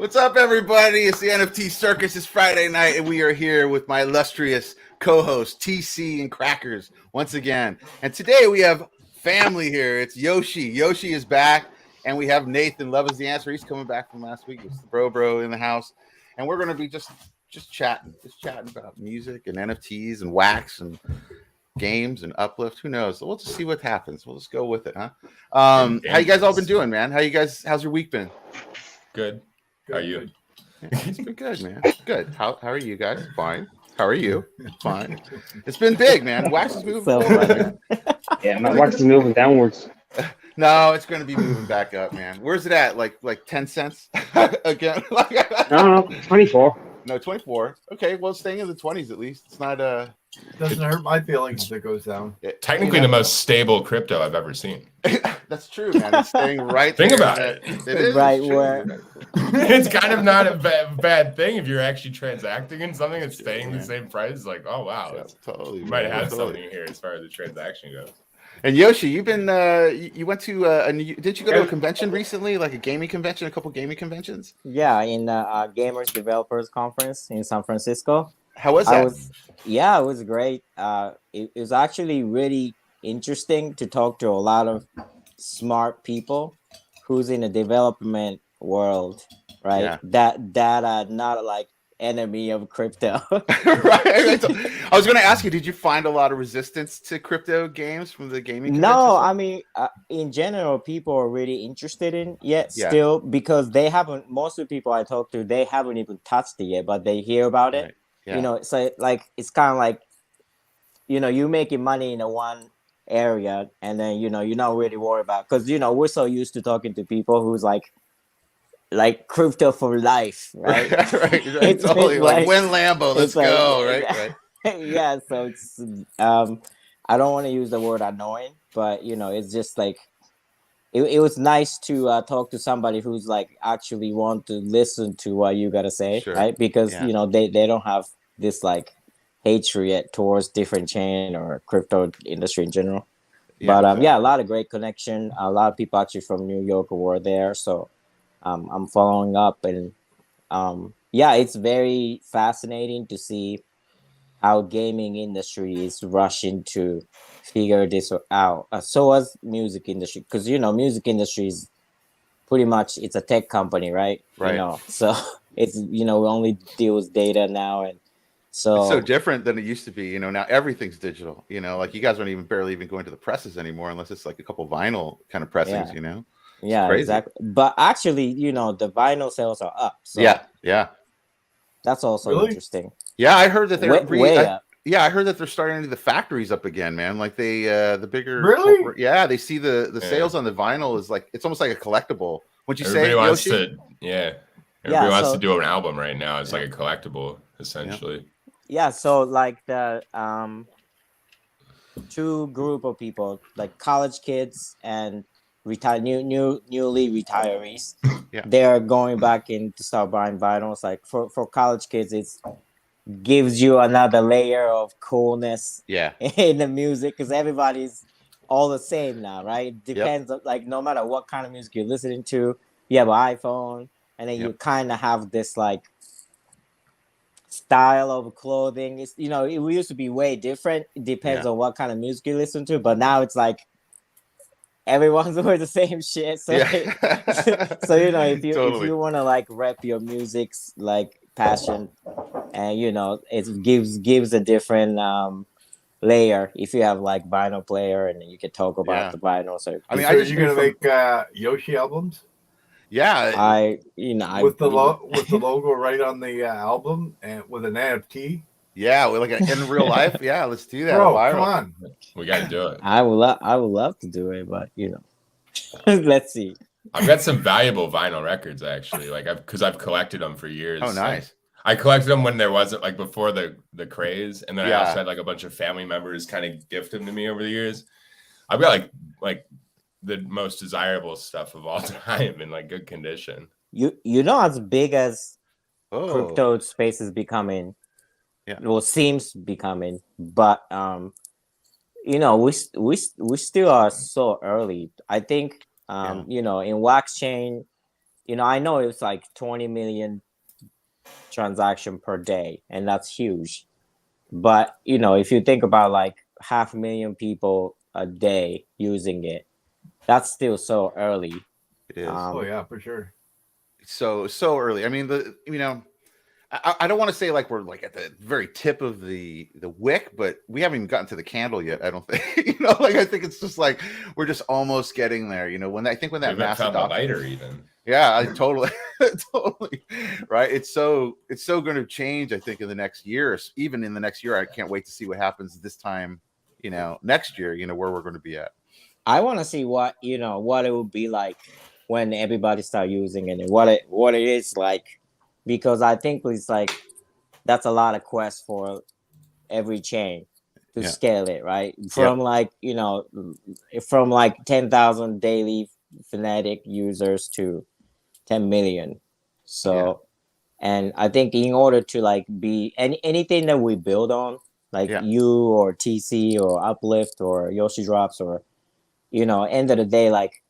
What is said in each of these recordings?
What's up, everybody? It's the NFT CIrcus. It's Friday night, and we are here with my illustrious co-host TC and Crackers once again. And today we have family here. It's Yoshi. Yoshi is back, and we have Nathan. Love is the answer. He's coming back from last week. It's the bro in the house, and we're going to be just chatting about music and NFTs and wax and games and uplift. Who knows? We'll just see what happens. We'll just go with it, huh? How you guys all been doing, man? How's your week been? Good. How are you? Yeah, it's been good, man. Good. How are you guys? Fine. How are you? Fine. It's been big, man. Wax is moving forward, man. Yeah, my wax is moving downwards. No, it's going to be moving back up, man. Where's it at? Like 10 cents again? No, 24. No, 24. Okay, well, staying in the 20s at least. It's not doesn't hurt my feelings if it goes down. Technically, the most stable crypto I've ever seen. That's true, man. It's staying right. Think about it. It is right where. It's kind of not a bad thing if you're actually transacting in something that's staying the same price. Like, oh wow, yeah, totally. You might have something here as far as the transaction goes. And Yoshi, you've been you went to did you go to a convention recently, like a gaming convention, a couple gaming conventions? Yeah, in Gamers Developers Conference in San Francisco. How was that? It was great. It was actually really interesting to talk to a lot of smart people who's in the development world, right? Yeah. That are not like enemy of crypto. Right. I was going to ask you, did you find a lot of resistance to crypto games from the gaming convention? No, I mean, in general, people are really interested in still, because they haven't, most of the people I talk to, they haven't even touched it yet, but they hear about it. Right. Yeah. So like, it's kind of like, you're making money in a one area, and then, you're not really worried about, because, we're so used to talking to people who's like crypto for life, right? right. It's totally like win Lambo, let's go, right? Yeah, so it's I don't want to use the word annoying, but it's just like it was nice to talk to somebody who's like actually want to listen to what you gotta say, right? Because they don't have this like hatred towards different chain or crypto industry in general. But a lot of great connection. A lot of people actually from New York were there, so I'm following up, and it's very fascinating to see how gaming industry is rushing to figure this out. So as music industry, because music industry is pretty much, it's a tech company, right? So it's we only deal with data now, and so it's so different than it used to be. Now everything's digital. Like you guys aren't barely even going to the presses anymore, unless it's like a couple vinyl kind of pressings. Yeah, exactly. But actually, the vinyl sales are up. So yeah. That's also interesting. Yeah, I heard that they're way up. Yeah, I heard that they're starting to the factories up again, man. Like they the bigger they see the sales on the vinyl is like, it's almost like a collectible. Would you say wants Yoshi? Everybody wants to do an album right now. It's like a collectible, essentially. Yeah, so like the two group of people, like college kids and newly retirees, they're going back in to start buying vinyls. Like for college kids, it's gives you another layer of coolness in the music, because everybody's all the same now, right? It depends on, like, no matter what kind of music you're listening to, you have an iPhone, and then you kind of have this like style of clothing. It's it used to be way different. It depends on what kind of music you listen to, but now it's like everyone's wearing the same shit. So, so if you want to like rep your music's like passion, and it gives a different layer if you have like vinyl player, and you can talk about the vinyl. So I mean, are you gonna make Yoshi albums? Yeah, with the logo right on the album and with an NFT. Yeah, like in real life. Yeah, let's do that. Bro, come on. We got to do it. I would love to do it, but let's see. I've got some valuable vinyl records actually, like because I've collected them for years. Oh, nice. I collected them when there wasn't, like, before the craze, and then I also had like a bunch of family members kind of gift them to me over the years. I've got like the most desirable stuff of all time in like good condition. As big as crypto space is becoming, seems becoming, but we still are so early. I think in wax chain, I know it's like 20 million transaction per day, and that's huge. But if you think about like 500,000 people a day using it, that's still so early. It is. Oh yeah, for sure. So early. I mean, I don't want to say like we're like at the very tip of the wick, but we haven't even gotten to the candle yet. I don't think. Like I think it's just like we're just almost getting there. When that mass adoption, lighter even. Yeah, I totally, totally, right. It's so going to change. I think in the next year, even in the next year, I can't wait to see what happens this time. Next year, where we're going to be at. I want to see what it would be like when everybody start using it and what it is like. Because I think it's like that's a lot of quests for every chain to scale it, right? From from like 10,000 daily fanatic users to 10 million. So, and I think in order to like be anything that we build on, like you or TC or Uplift or Yoshi Drops or end of the day, like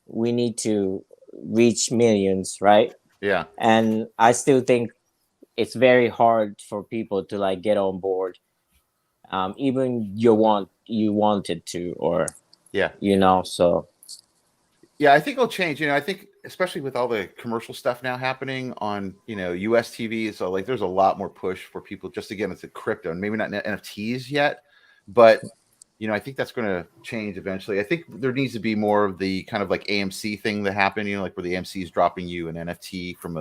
we need to reach millions, right? Yeah. And I still think it's very hard for people to like get on board. Even you wanted to, or so. Yeah, I think it'll change. I think especially with all the commercial stuff now happening on US TV, so like there's a lot more push for people just to get into crypto, and maybe not NFTs yet, but I think that's going to change eventually. I think there needs to be more of the kind of like AMC thing that happened, like where the AMC is dropping you an NFT from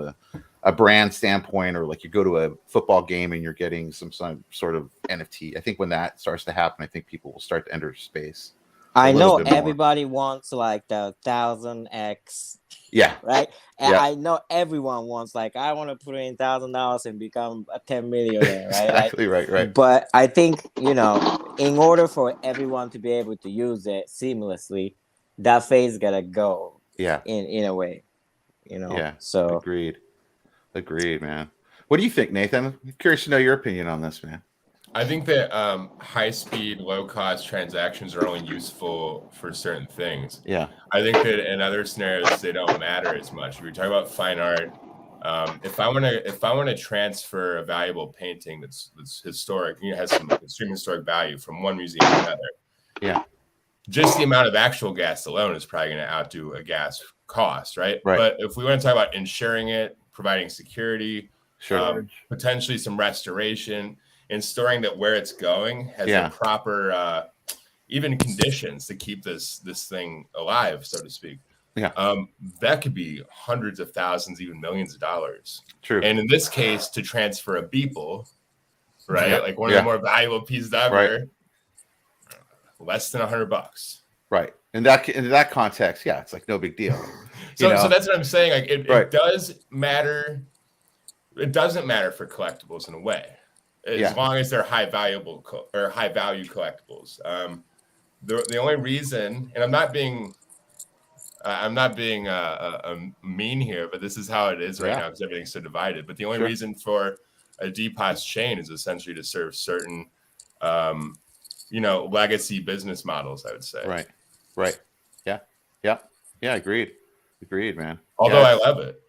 a brand standpoint, or like you go to a football game and you're getting some sort of NFT. I think when that starts to happen, I think people will start to enter space. I know everybody wants like the 1000x. Yeah. Right. And I know everyone wants like, I want to put in $1,000 and become a 10 millionaire. Right. Exactly. Right. But I think, in order for everyone to be able to use it seamlessly, that phase gotta go. Yeah. In a way, Yeah. So agreed, man. What do you think, Nathan? I'm curious to know your opinion on this, man. I think that high-speed, low-cost transactions are only useful for certain things. Yeah. I think that in other scenarios they don't matter as much. We talk about fine art. If I want to transfer a valuable painting that's historic, has some extreme historic value from one museum to another. Just the amount of actual gas alone is probably going to outdo a gas cost, right? But if we want to talk about insuring it, providing security, potentially some restoration, and storing that where it's going has the proper even conditions to keep this thing alive, so to speak. That could be hundreds of thousands, even millions of dollars. True. And in this case, to transfer a Beeple, right? Like one of the more valuable pieces ever, less than $100. Right. In that context, it's like no big deal. So that's what I'm saying. Like it does matter. It doesn't matter for collectibles in a way. As long as they're high value collectibles. The only reason, and I'm not being mean here, but this is how it is right now because everything's so divided. But the only reason for a DPoS chain is essentially to serve certain, legacy business models, I would say. Right. Yeah. Agreed, man. Although I love it.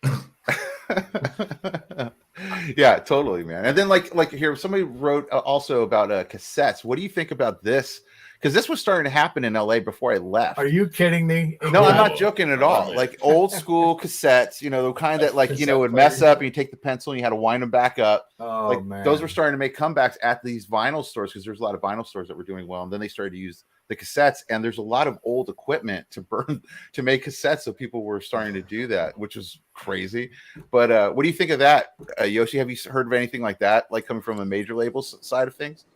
Yeah, totally, man. And then like here, somebody wrote also about cassettes. What do you think about this? Because this was starting to happen in LA before I left. Are you kidding me? No, I'm not joking at all. Like old school cassettes, the kind that like would mess up and you take the pencil and you had to wind them back up. Oh man, those were starting to make comebacks at these vinyl stores because there's a lot of vinyl stores that were doing well, and then they started to use the cassettes, and there's a lot of old equipment to make cassettes, so people were starting to do that, which is crazy. But what do you think of that, Yoshi? Have you heard of anything like that, like coming from a major label side of things?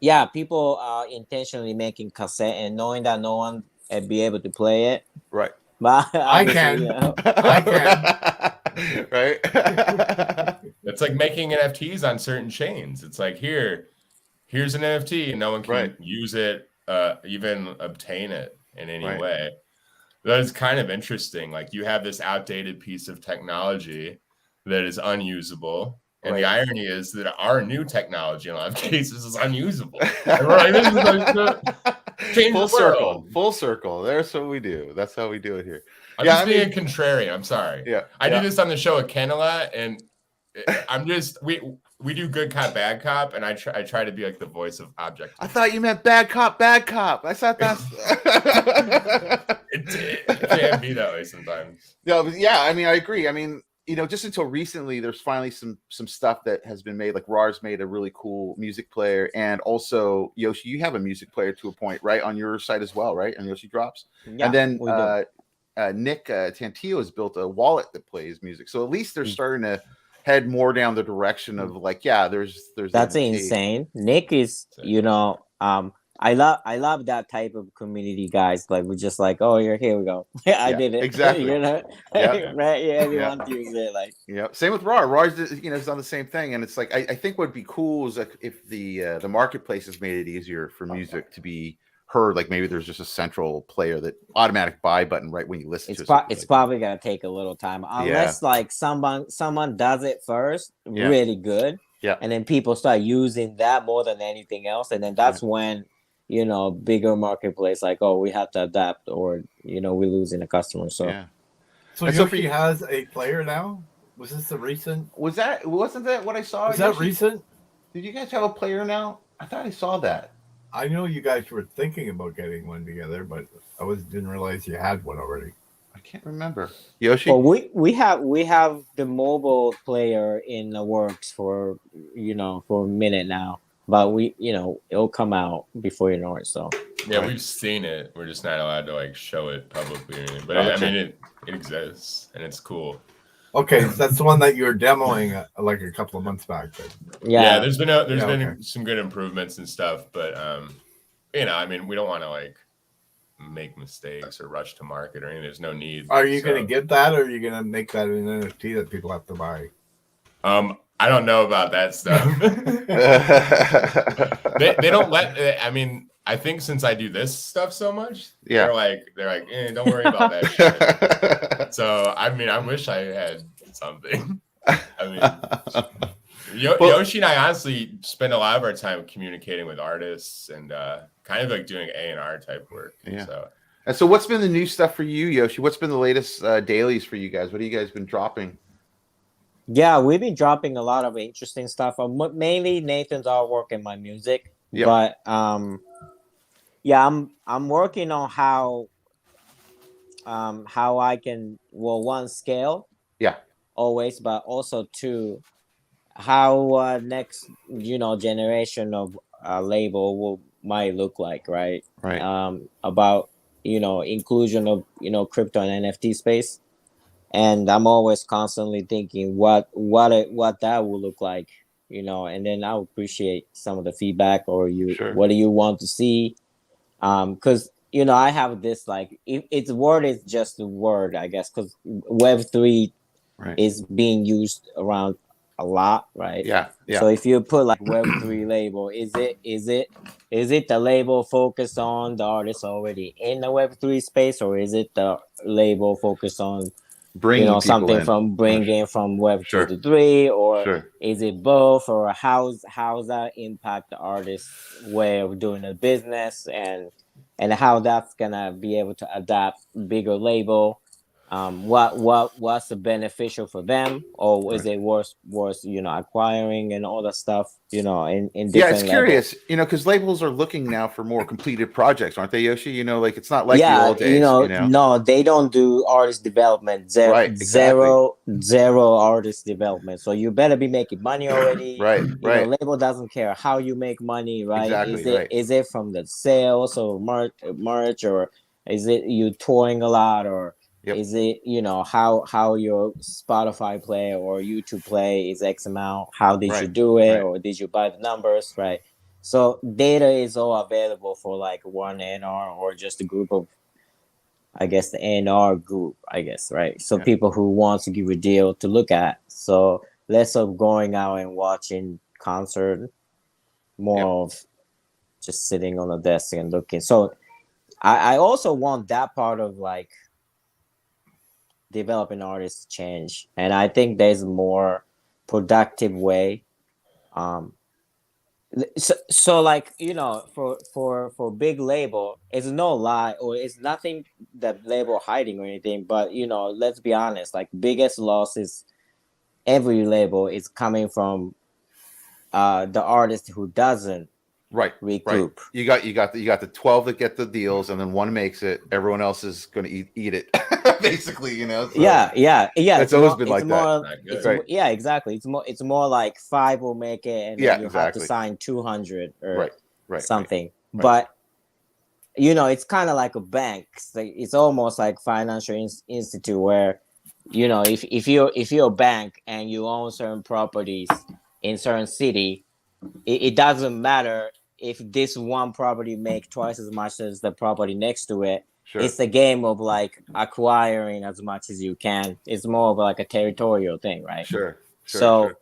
Yeah, people are intentionally making cassette and knowing that no one would be able to play it. Right. But I can. I can. Right. It's like making NFTs on certain chains. It's like here's an NFT and no one can use it. Even obtain it in any way. That is kind of interesting. Like you have this outdated piece of technology that is unusable. And the irony is that our new technology in a lot of cases is unusable. And we're like, Change Full the circle. world. Full circle. That's what we do. That's how we do it here. I'm just being contrarian. I'm sorry. Yeah. I do this on the show with Ken a lot, and I'm just we do good cop, bad cop, and I try to be like the voice of object. I thought you meant bad cop, bad cop. I thought that's it can be that way sometimes. Yeah, I mean, I agree. I mean, you know, just until recently, there's finally some stuff that has been made. Like MORBS made a really cool music player, and also Yoshi, you have a music player to a point, right, on your site as well, right? On Yoshi Drops, Yeah, and then Nick Tantillo has built a wallet that plays music. So at least they're starting to head more down the direction of like, yeah, there's that's NFT. insane. Nick is, you know, I love that type of community, guys. Like we're just like, oh, here we go. I did it. Exactly. You know, right? Yeah, everyone uses it. Like, yeah. Same with Raw. Raw's, you know, is on the same thing, and it's like I think what'd be cool is like if the marketplace has made it easier for music to be heard. Like maybe there's just a central player that automatic buy button right when you listen to it. It's probably gonna take a little time unless like someone does it first, really good. Yeah. And then people start using that more than anything else, and then that's when, you know, bigger marketplace like, oh, we have to adapt, or you know, we're losing a customer. So so Yoshi has a player now. Was this the recent? Wasn't that what I saw? Was that recent? Did you guys have a player now? I thought I saw that. I know you guys were thinking about getting one together, but I didn't realize you had one already. I can't remember. Yoshi? Well, we have the mobile player in the works for, you know, for a minute now, but you know, it'll come out before you know it. So yeah, we've seen it. We're just not allowed to like show it publicly. But I mean, it exists and it's cool. Okay, so that's the one that you were demoing like a couple of months back. Then. Yeah, there's been some good improvements and stuff, but you know, I mean, we don't want to like make mistakes or rush to market or anything. There's no need. Are you going to get that, or are you going to make that an NFT that people have to buy? I don't know about that stuff. they don't let. I mean, I think since I do this stuff so much, they're like, don't worry about that shit. So I mean, I wish I had something. I mean, Yoshi and I honestly spend a lot of our time communicating with artists and kind of like doing A&R type work. Yeah. So. And so, what's been the new stuff for you, Yoshi? What's been the latest dailies for you guys? What have you guys been dropping? Yeah, we've been dropping a lot of interesting stuff. Mainly Nathan's artwork and my music. But yeah, I'm working on how I can one scale. Yeah. Always, but also two, how next generation of label might look like, right? Right. About inclusion of crypto and NFT space. And I'm always constantly thinking what that will look like, and then I would appreciate some of the feedback or what do you want to see? Because I have this like it's word is just a word, I guess, because Web3 is being used around a lot, right? Yeah. So if you put like Web3 label, is it the label focused on the artist already in the Web3 space, or is it the label focused on bringing something from Web 2 to 3, or is it both, or how's that impact the artist's way of doing the business, and how that's gonna be able to adapt bigger label? What's the beneficial for them, or is it worth acquiring and all that stuff, in different it's curious, because labels are looking now for more completed projects, aren't they, Yoshi? Like it's not like the old days, no, they don't do artist development. Zero artist development. So you better be making money already. Right. Label doesn't care how you make money, right? Exactly, is it from the sales or merch, or is it you touring a lot, or is it how your Spotify play or YouTube play is X amount? How did you do it, or did you buy the numbers, right? So data is all available for like one A&R or just a group of, I guess, the A&R group, I guess, right? So people who want to give a deal to look at. So less of going out and watching concert, more of just sitting on the desk and looking. So I also want that part of like developing artists change, and I think there's a more productive way So like, for big label, it's no lie, or it's nothing that label hiding or anything, but let's be honest, like biggest losses every label is coming from the artist who doesn't Right. recoup. You got the 12 that get the deals, and then one makes it. Everyone else is going to eat it, basically. So Yeah. It's always been like that. Not good. Right. Yeah, exactly. It's more like 5 will make it, and Yeah, then you have to exactly. sign 200 or Right. something. Right. But it's kind of like a bank. It's almost like financial institute where if you're a bank and you own certain properties in certain city, it doesn't matter if this one property make twice as much as the property next to it. Sure. It's a game of like acquiring as much as you can. It's more of like a territorial thing, right? Sure. So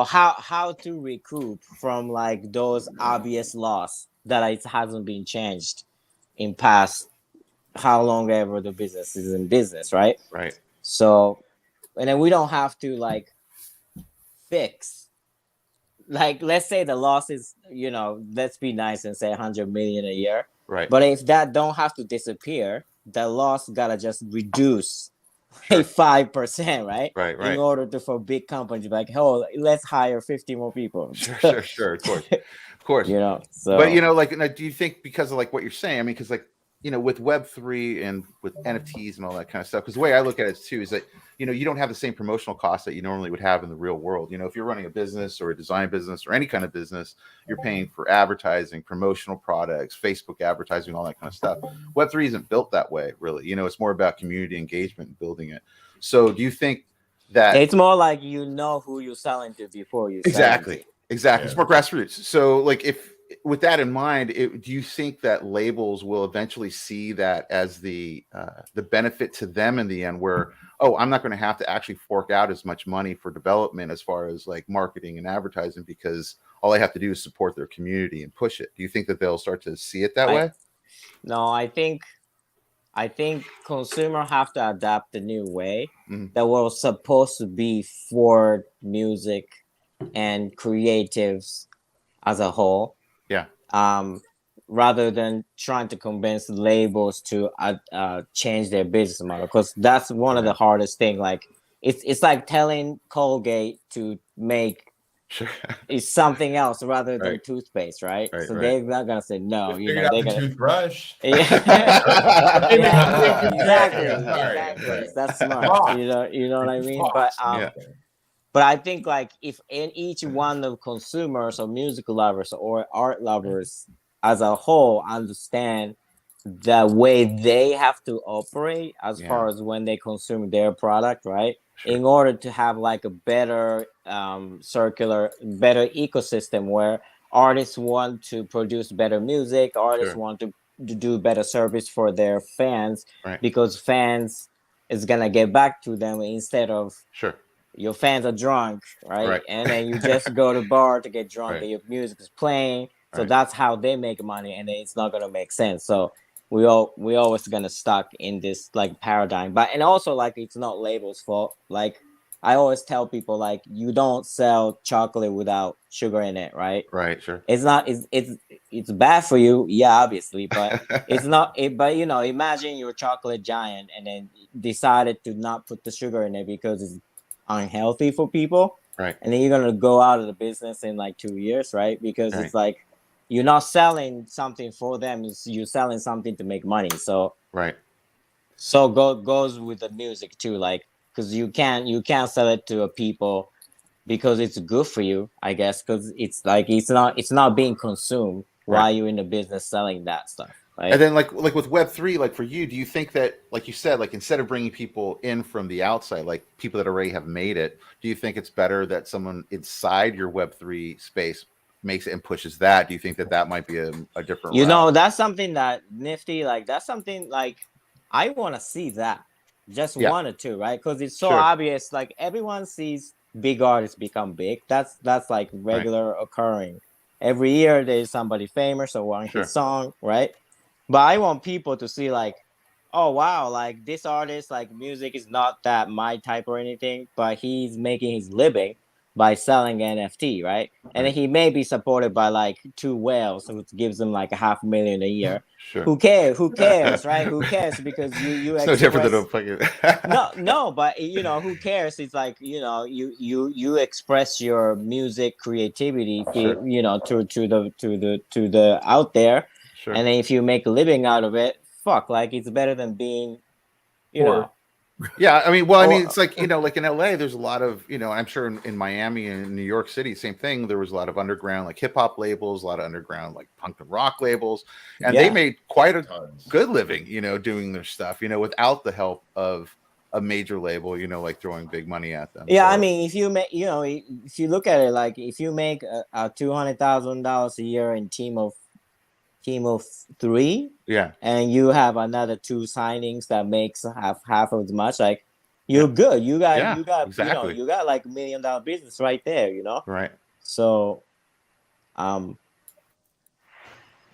how to recoup from like those obvious loss that it hasn't been changed in past how long ever the business is in business, right? Right. So, and then we don't have to like fix, like, let's say the loss is, let's be nice and say 100 million a year. Right. But if that don't have to disappear, the loss gotta just reduce Sure. 5%, right? Right. In order for big companies to be like, oh, let's hire 50 more people. Sure. Of course. So. But like, now, do you think because of like what you're saying? I mean, because like with Web3 and with NFTs and all that kind of stuff. Because the way I look at it too is that you don't have the same promotional costs that you normally would have in the real world. If you're running a business or a design business or any kind of business, you're paying for advertising, promotional products, Facebook advertising, all that kind of stuff. Web3 isn't built that way, really. It's more about community engagement and building it. So, do you think that it's more like who you're selling to before you exactly? Yeah. It's more grassroots. So, like, if with that in mind, do you think that labels will eventually see that as the benefit to them in the end, where, oh, I'm not going to have to actually fork out as much money for development as far as like marketing and advertising, because all I have to do is support their community and push it. Do you think that they'll start to see it that way? No, I think consumer have to adapt the new way that was supposed to be for music and creatives as a whole. Yeah. Rather than trying to convince labels to change their business model, because that's one of the hardest thing. Like it's like telling Colgate to make is something else rather than toothpaste, right? So they're not gonna say no. They're gonna toothbrush. Yeah. Exactly. That's smart. You know what I mean? But I think like if in each one of consumers or music lovers or art lovers as a whole understand the way they have to operate as far as when they consume their product, right? Sure. In order to have like a better better ecosystem where artists want to produce better music, artists want to do better service for their fans, because fans is gonna get back to them instead of your fans are drunk, right? And then you just go to bar to get drunk and your music is playing. So that's how they make money, and then it's not gonna make sense. So we always gonna stuck in this like paradigm. But and also like it's not labels' fault. Like I always tell people, like, you don't sell chocolate without sugar in it, right? Right, sure. It's not it's bad for you, yeah, obviously, but it's not but imagine you're a chocolate giant and then decided to not put the sugar in it because it's unhealthy for people. Right. And then you're gonna go out of the business in like 2 years, right? Because it's like you're not selling something for them, you're selling something to make money. So so goes with the music too, like, because you can't sell it to a people because it's good for you, I guess, because it's like it's not being consumed while you're in the business selling that stuff. Right? And then like with Web3, like for you, do you think that, like you said, like instead of bringing people in from the outside, like people that already have made it, do you think it's better that someone inside your Web3 space makes it and pushes that? Do you think that might be a different route? That's something that Nifty, like, that's something like I want to see that. Just one or two, right? Because it's so obvious. Like everyone sees big artists become big. That's like regular occurring. Every year there's somebody famous or one hit song, right? But I want people to see like, oh wow, like this artist, like music is not that my type or anything, but he's making his living. by selling NFT, right? And then he may be supported by like 2 whales, which gives him like $500,000 a year. Sure. Who cares? Who cares, right? Who cares? Because you It's no different than a express. fucking No, but who cares? It's like you express your music creativity, Sure. to the out there, Sure. and then if you make a living out of it, fuck, like it's better than being, Poor. Yeah, I mean, well, I mean, it's like, like in LA, there's a lot of, I'm sure in Miami and in New York City, same thing. There was a lot of underground, like hip hop labels, a lot of underground, like punk and rock labels, and they made quite a good living, doing their stuff, without the help of a major label, like throwing big money at them. Yeah, so. I mean, if you make, if you look at it, like if you make a $200,000 a year in team of 3, yeah, and you have another 2 signings that makes half as much, like you're good. You got exactly. you got like $1 million business right there, Right. So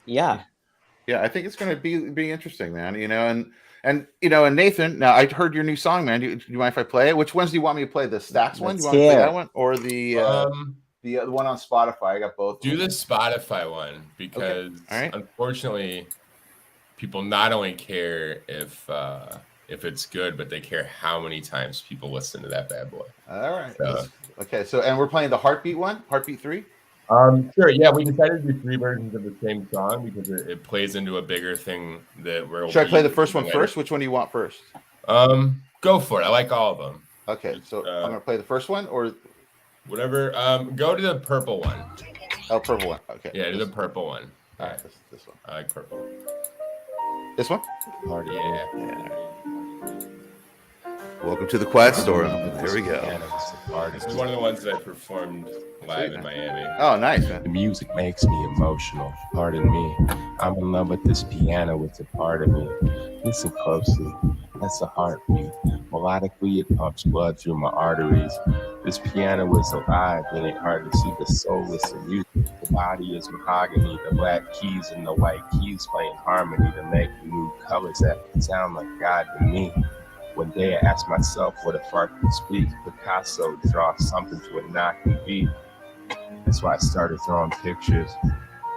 yeah, I think it's going to be interesting, man. And Nathan, now I heard your new song, man. Do you mind if I play it? Which ones do you want me to play? The Stacks one? Do you want me to play that one, or the one on Spotify? I got both. Do the Spotify one, because unfortunately, people not only care if it's good, but they care how many times people listen to that bad boy. All right. Okay. So, and we're playing the Heartbeat one, Heartbeat 3. Sure. Yeah, we decided to do 3 versions of the same song because it plays into a bigger thing that we're. Should I play the first one first? Which one do you want first? Go for it. I like all of them. Okay, so I'm gonna play the first one or whatever. Go to the purple one. Oh, purple one. Okay. Yeah, do the purple one. All right, this one. I like purple. This one? Yeah. Welcome to the Quiet Storm. Here we go. This is one of the ones that I performed live in Miami. Oh, nice, man. The music makes me emotional. Pardon me. I'm in love with this piano. It's a part of me. Listen closely. That's a heartbeat. Melodically, it pumps blood through my arteries. This piano is alive. It ain't hard to see the soul is the music. The body is mahogany. The black keys and the white keys play in harmony to make new colors that sound like God to me. One day I asked myself what if art could speak. Picasso draws something to a knocking beat. That's why I started drawing pictures.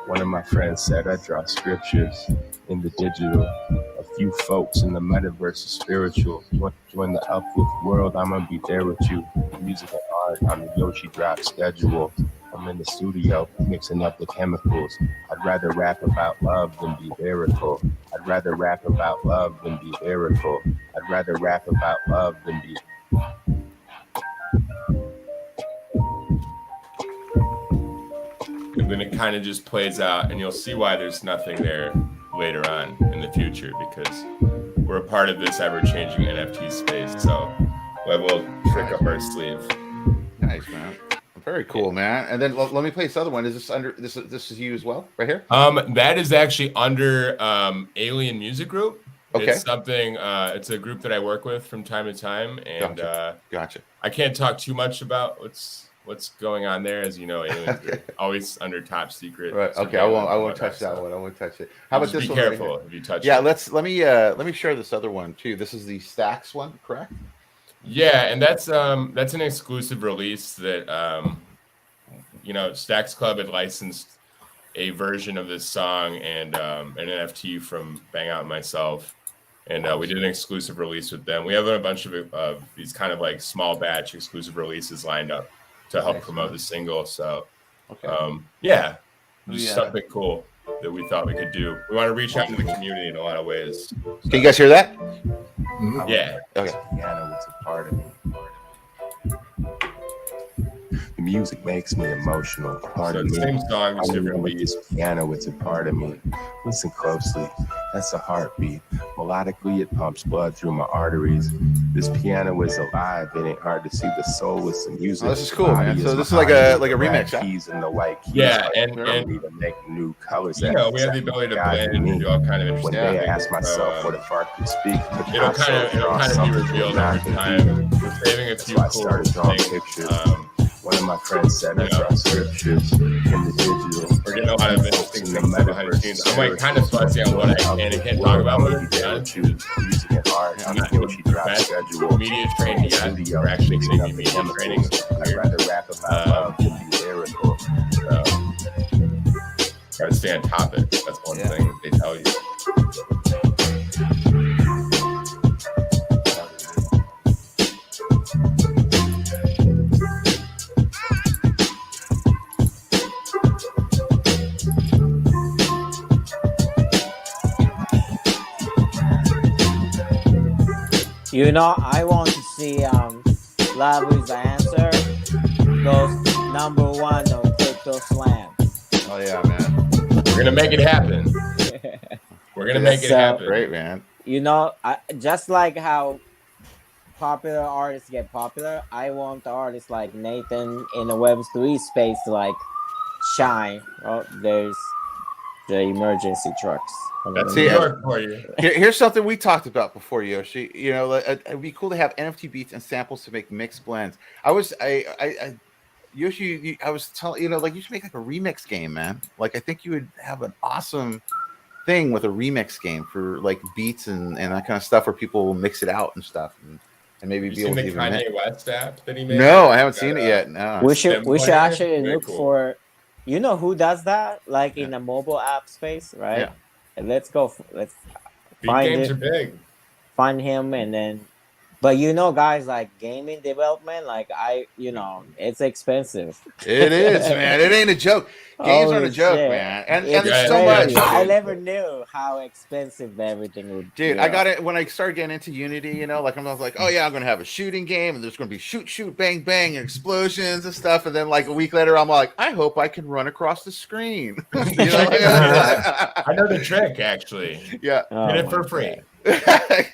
One of my friends said I draw scriptures in the digital. A few folks in the metaverse is spiritual. Join the uplift world, I'm gonna be there with you. Music and art on the YOSHI drop schedule. I'm in the studio mixing up the chemicals. I'd rather rap about love than be lyrical. I'd rather rap about love than be lyrical. I'd rather rap about love than be. And then it kind of just plays out, and you'll see why there's nothing there later on in the future, because we're a part of this ever-changing NFT space. So we'll trick up our sleeve. Nice, man. Very cool, man. And then let me play this other one. Is this under this is you as well, right here? That is actually under Alien Music Group. Okay. It's something. It's a group that I work with from time to time, and Gotcha. I can't talk too much about what's going on there, as you know. Aliens are always under top secret. Right. Okay. I won't touch that one. I won't touch it. How about this one? Be careful if you touch it. Yeah. Let me share this other one too. This is the Stacks one, correct? Yeah, and that's an exclusive release that Stacks Club had licensed a version of this song and an NFT from Bang Out and myself, and we did an exclusive release with them. We have a bunch of these kind of like small batch exclusive releases lined up to help promote the single. So just something cool that we thought we could do. We want to reach out to the community in a lot of ways. So, can you guys hear that? Yeah. Okay. Piano, it's a part of me. The music makes me emotional. Pardon me. Same song, just different beats. Piano, it's a part of me. Listen closely. That's a heartbeat. Melodically, it pumps blood through my arteries. This piano is alive. It ain't hard to see the soul with some music. Oh, this is cool, man. So this is like a remix. Keys and the white keys. Yeah, and to make new colors. We have the ability to blend and do all kind of interesting things. One day I asked myself what if art could speak. It'll kind of be revealed over time. We're saving a few cool things. One of my friends said I draw scriptures in the digital. We're getting a lot of interesting things behind the scenes. I'm like kind of fuzzy on what I can and can't talk about, but it's honest. Music and art. I'm not the best media trained yet. We're actually taking media training. I'd rather rap about love than be lyrical. Try to stay on topic. That's one thing that they tell you. You know, I want to see Labu's answer goes #1 on Crypto Slam. Oh yeah, man. We're gonna make it happen. We're gonna make it happen. Great, man. You know, just like how popular artists get popular, I want artists like Nathan in the Web3 space to like shine. Oh, there's the emergency trucks. That's New York for you. Here's something we talked about before, Yoshi. You know, it'd be cool to have NFT beats and samples to make mixed blends. Yoshi, I was telling you know, like you should make like a remix game, man. Like I think you would have an awesome thing with a remix game for like beats and that kind of stuff, where people will mix it out and stuff, and maybe be able to the Kanye West app that he made. No, I haven't seen it yet. No, we should actually look cool. for. You know who does that? Like in the mobile app space, right? Yeah. And let's go. Let's find games are big. Find him and then. But you know, guys, like gaming development, like it's expensive. It is, man. It ain't a joke. Games aren't a joke, man. And there's so much. I never knew how expensive everything would be. Dude, I got it when I started getting into Unity, you know, like I was like, oh yeah, I'm gonna have a shooting game and there's gonna be shoot, bang, bang, and explosions and stuff. And then like a week later, I'm like, I hope I can run across the screen. You know? I know the trick, actually. Yeah. Get it for free.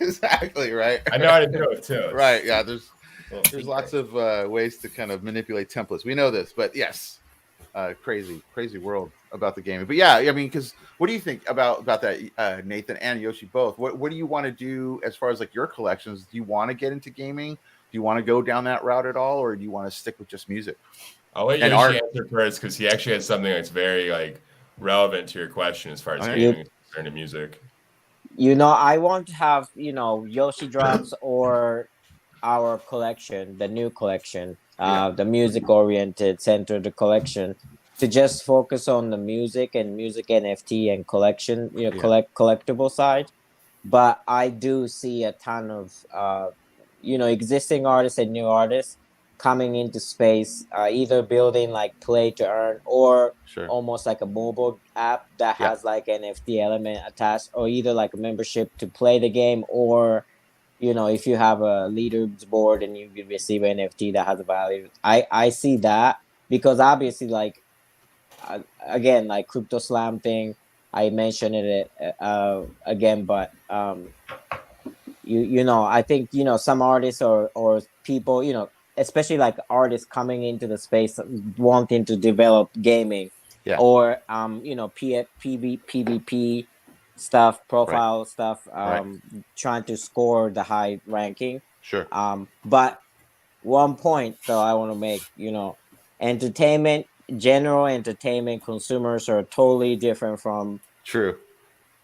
Exactly, right. I know how to do it too. Right, yeah. There's lots of ways to kind of manipulate templates. We know this, but yes, crazy world about the gaming. But yeah, I mean, because what do you think about that, Nathan and Yoshi both? What do you want to do as far as like your collections? Do you want to get into gaming? Do you want to go down that route at all, or do you want to stick with just music? I'll let Yoshi answer first because he actually has something that's very like relevant to your question as far as gaming is concerned to music. You know, I want to have, Yoshi drops or our collection, the new collection, the music-oriented center, the collection, to just focus on the music and music NFT and collection, collectible side. But I do see a ton of, existing artists and new artists coming into space, either building like play to earn or almost like a mobile app that has like NFT element attached, or either like a membership to play the game, or if you have a leaderboard and you receive an NFT that has a value. I see that because obviously like again, like Crypto Slam thing, I mentioned it again, but I think some artists or people, especially like artists coming into the space wanting to develop gaming, or PvP stuff, profile stuff, trying to score the high ranking. Sure. But one point though I want to make, entertainment, general entertainment consumers are totally different from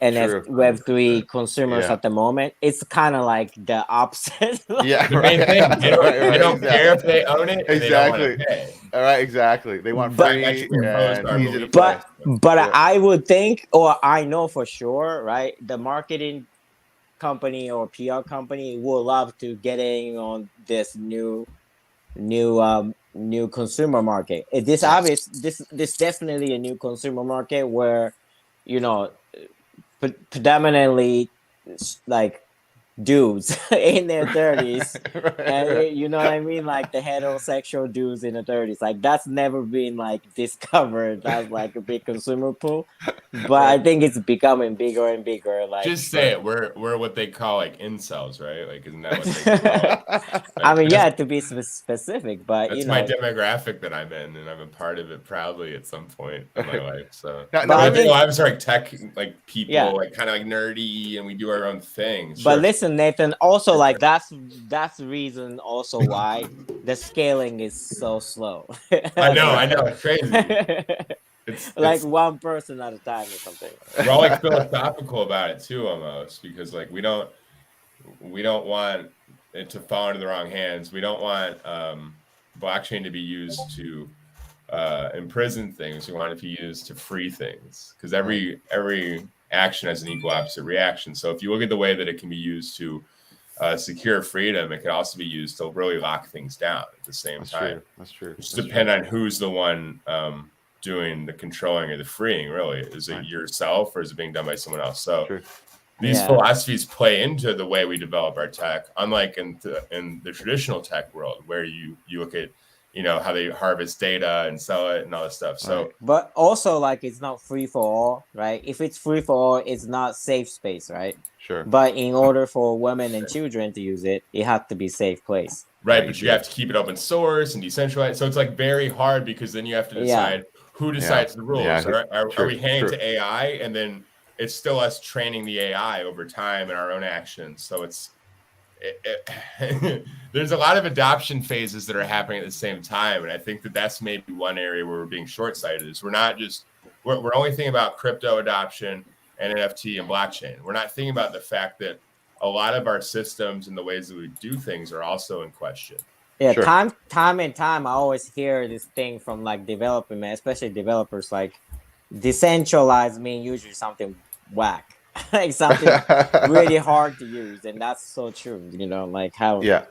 Web3 consumers at the moment. It's kind of like the opposite. Yeah, the main thing. They don't care if they own it. Exactly. All right, exactly. They want free and easy to play. But I would think, or I know for sure, right? The marketing company or PR company will love to get in on this new consumer market. This definitely a new consumer market where, predominantly like dudes in their 30s and you know what I mean, like the heterosexual dudes in the 30s, like that's never been like discovered as like a big consumer pool, but I think it's becoming bigger and bigger. Like, just say it, we're what they call like incels, right? Like, isn't that what they call it? Like, I mean, to be specific, but that's my demographic that I'm in, and I'm a part of it proudly at some point in my life. So I'm sorry, tech like people, like kind of like nerdy, and we do our own thing. But listen, Nathan, also like that's the reason also why the scaling is so slow. I know, it's crazy. It's one person at a time or something. We're all like philosophical about it too, almost, because like we don't want it to fall into the wrong hands. We don't want blockchain to be used to imprison things. We want it to be used to free things, because every action has an equal opposite reaction. So if you look at the way that it can be used to secure freedom, it can also be used to really lock things down at the same time. That's true. Just depend on who's the one doing the controlling or the freeing. Really, is it yourself or is it being done by someone else? So these philosophies play into the way we develop our tech, unlike in the traditional tech world, where you look at how they harvest data and sell it and all this stuff. So, but also like it's not free for all, right? If it's free for all, it's not safe space, right? Sure. But in order for women and children to use it, it has to be safe place. Right, but you have to keep it open source and decentralized. So it's like very hard, because then you have to decide who decides the rules. Are we handing it to AI, and then it's still us training the AI over time in our own actions. So there's a lot of adoption phases that are happening at the same time, and I think that's maybe one area where we're being short-sighted. Is we're only thinking about crypto adoption and NFT and blockchain. We're not thinking about the fact that a lot of our systems and the ways that we do things are also in question. Yeah, time and time, I always hear this thing from like developers, especially developers, like decentralized mean usually something whack. Like something really hard to use, and that's so true. Like how I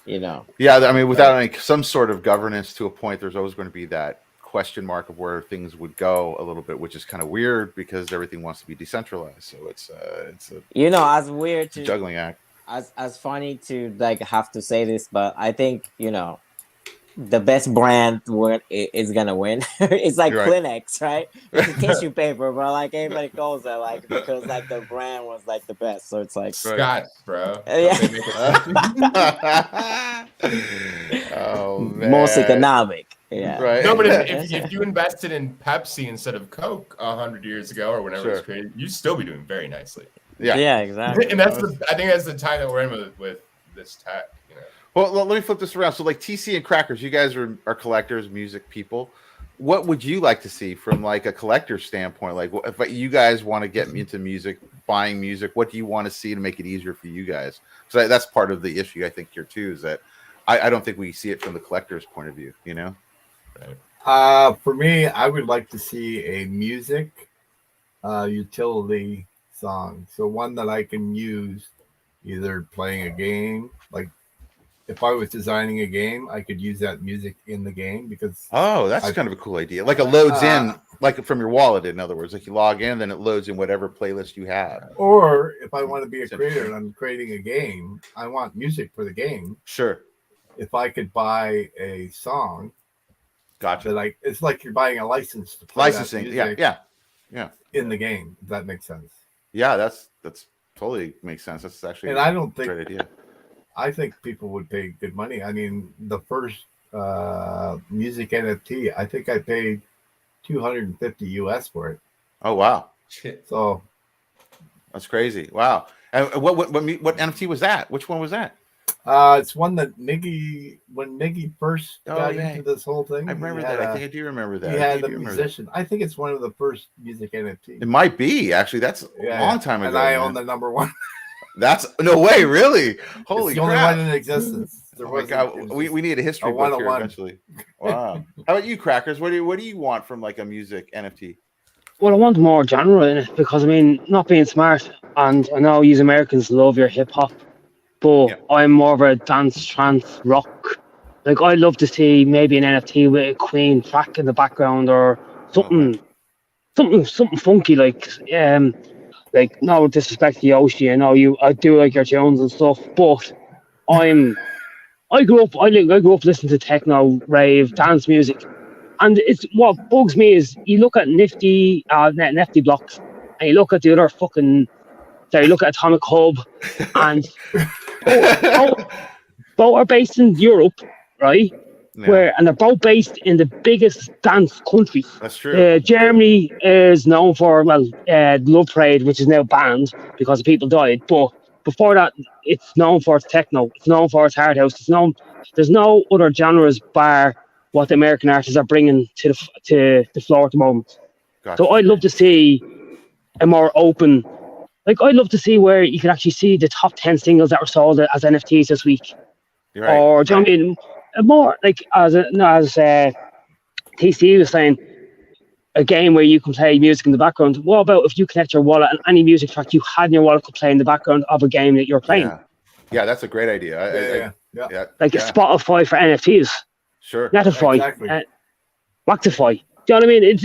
mean, without some sort of governance to a point, there's always going to be that question mark of where things would go a little bit, which is kind of weird because everything wants to be decentralized. So it's a as weird to juggling act, as funny to like have to say this, but I think the best brand is gonna win. It's like Kleenex, right? It's a tissue paper, but like everybody calls it like because like the brand was like the best. So it's like Scott, bro. Oh man. Most economic. Yeah. Right. No, but if you invested in Pepsi instead of Coke 100 years ago or whenever it was created, you'd still be doing very nicely. Yeah, exactly. And I think that's the time that we're in with this tech. Well, let me flip this around. So, like TC and Crackers, you guys are collectors, music people. What would you like to see from like a collector's standpoint? Like, if you guys want to get into music, buying music, what do you want to see to make it easier for you guys? So that's part of the issue I think here too, is that I don't think we see it from the collector's point of view. Right. For me, I would like to see a music utility song. So one that I can use either playing a game, like if I was designing a game, I could use that music in the game because that's kind of a cool idea. Like it loads in, like from your wallet. In other words, like you log in, then it loads in whatever playlist you have. Or if I want to be a creator and I'm creating a game, I want music for the game. Sure. If I could buy a song, gotcha. It's like you're buying a license to play licensing. Yeah. In the game, if that makes sense. Yeah, that's totally makes sense. That's actually I don't think a great idea. I think people would pay good money. I mean, the first music NFT, I think I paid $250 US for it. Oh wow! So that's crazy. Wow. And what NFT was that? Which one was that? It's one that when Miggy first got into this whole thing. I remember that. I think I do remember that. He had a musician. I think it's one of the first music NFTs. It might be actually. That's a long time ago. And I own the number one. That's no way, really. Holy it's the crap. only one in existence. Oh my God. We need a history book here eventually. Wow. How about you, Crackers? What do you want from like a music NFT? Well, I want more genre in it because I mean, not being smart, and I know you Americans love your hip hop, but I'm more of a dance, trance, rock. Like I'd love to see maybe an NFT with a Queen track in the background or something funky like no disrespect to YOSHI. I know I do like your tunes and stuff, but I grew up listening to techno, rave, dance music, and it's what bugs me is you look at Nifty blocks, and you look at the other look at Atomic Hub, and both are based in Europe, right? Yeah. And they're both based in the biggest dance countries. That's true. Germany is known for Love Parade, which is now banned because people died. But before that, it's known for its techno. It's known for its hard house. It's known there's no other genres bar what the American artists are bringing to the floor at the moment. Gotcha. So I'd love to see a more open, like I'd love to see where you can actually see the top 10 singles that were sold as NFTs this week. Right. Or do you know what I mean? More like as TC was saying, a game where you can play music in the background. What about if you connect your wallet and any music track you had in your wallet could play in the background of a game that you're playing? Yeah, that's a great idea. Yeah. Like Spotify for NFTs. Sure. Netify. Exactly. Waxify. Do you know what I mean? It's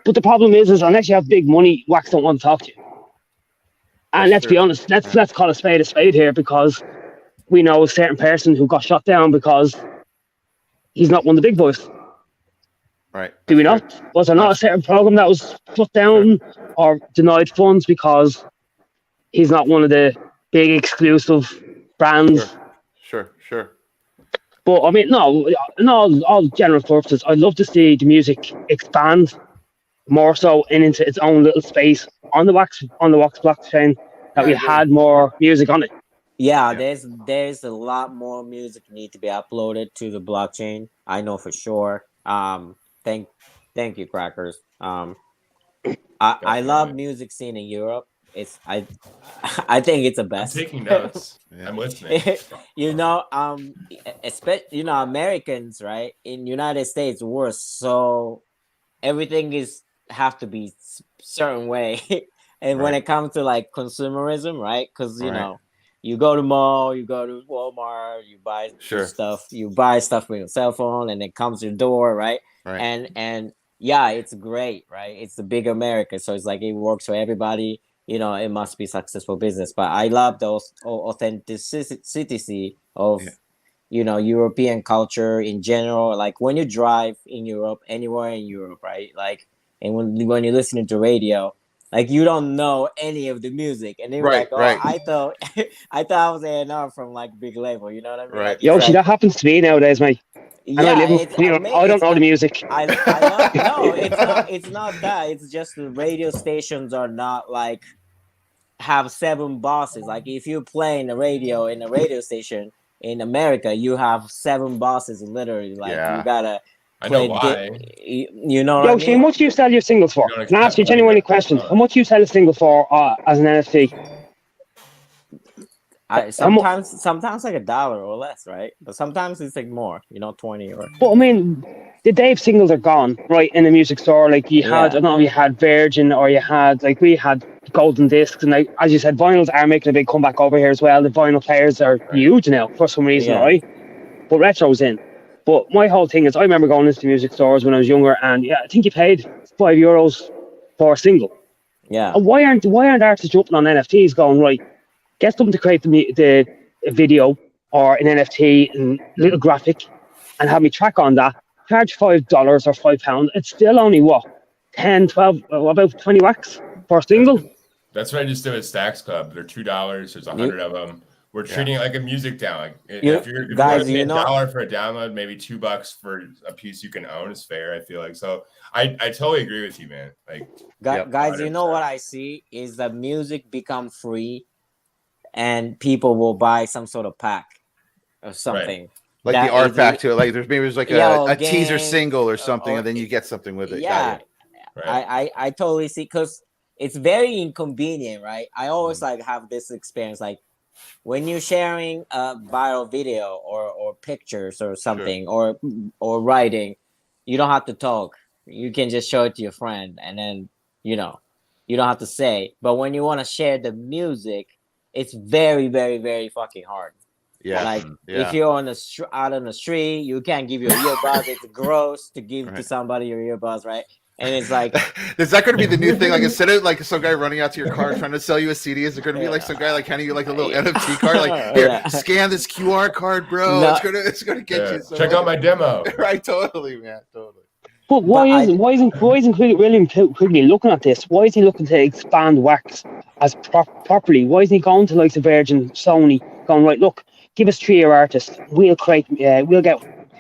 but the problem is unless you have big money, Wax don't want to talk to you. And let's be honest, let's call a spade here, because we know a certain person who got shot down because he's not one of the big boys. Right. Do we not? Was there not a certain program that was shut down or denied funds because he's not one of the big exclusive brands? Sure. But I mean, no, in all general purposes, I'd love to see the music expand more so into its own little space on the Wax blockchain, that we had more music on it. Yeah, there's a lot more music need to be uploaded to the blockchain. I know for sure. Thank you, Crackers. I love music scene in Europe. I think it's the best. I'm taking notes. I'm listening. Americans, right? In United States, we're so everything have to be certain way. And when it comes to like consumerism, right? Because you go to mall, you go to Walmart, you buy stuff, with your cell phone, and it comes to your door, right? And yeah, it's great, right? It's the big America, so it's like it works for everybody. It must be successful business. But I love those authenticity of European culture in general. Like when you drive in Europe, anywhere in Europe, right? Like, and when you're listening to radio, like you don't know any of the music, and they're like, I thought I was A&R from like big label, you know what I mean? Right. Yoshi, that happens to me nowadays, mate. Yeah, I don't know the music. I love, it's not that. It's just the radio stations are not like have 7 bosses. Like if you're playing the radio in a radio station in America, you have 7 bosses literally. Like you gotta. I know why. You know what I mean? How much do you sell your singles for? Can I ask you a genuine question? How much do you sell a single for as an NFT? Sometimes like $1 or less, right? But sometimes it's like more, 20 or. But I mean, the Dave singles are gone, right? In the music store, like you had, I don't know, you had Virgin, or you had we had golden discs, and like as you said, vinyls are making a big comeback over here as well. The vinyl players are huge now for some reason, right? But retro's in. But my whole thing is, I remember going into the music stores when I was younger, and I think you paid €5 for a single. Yeah. And why aren't artists jumping on NFTs, going right? Get them to create the video or an NFT and little graphic, and have me track on that. Charge $5 or £5. It's still only 10, 12, about 20 wax for a single. That's what I just did with Stacks Club. They're $2. There's 100 of them. We're treating it like a music down. Like if you're guys, $1 for a download, maybe $2 for a piece you can own is fair. I feel like so. I totally agree with you, man. Like guys, you know what I see is that music become free, and people will buy some sort of pack or something. Right. Like the art pack to it. Like there's a teaser single or something, and then you get something with it. Yeah, I totally see, because it's very inconvenient, right? I always have this experience, like when you're sharing a viral video or pictures or something, or writing, you don't have to talk. You can just show it to your friend, and then you don't have to say. But when you want to share the music, it's very, very, very fucking hard. Yeah. If you're out on the street, you can't give your earbuds. It's gross to give to somebody your earbuds, right? And it's like, is that going to be the new thing? Like instead of like some guy running out to your car trying to sell you a CD, is it going to be like some guy like handing you like a little NFT card? Like, here, scan this QR card, bro. No. It's gonna get you. Check out my demo. Right, totally, man, totally. But why isn't William Quigley looking at this? Why is he looking to expand Wax as properly? Why isn't he going to like the Virgin, Sony, going right? Look, give us 3 artists. We'll get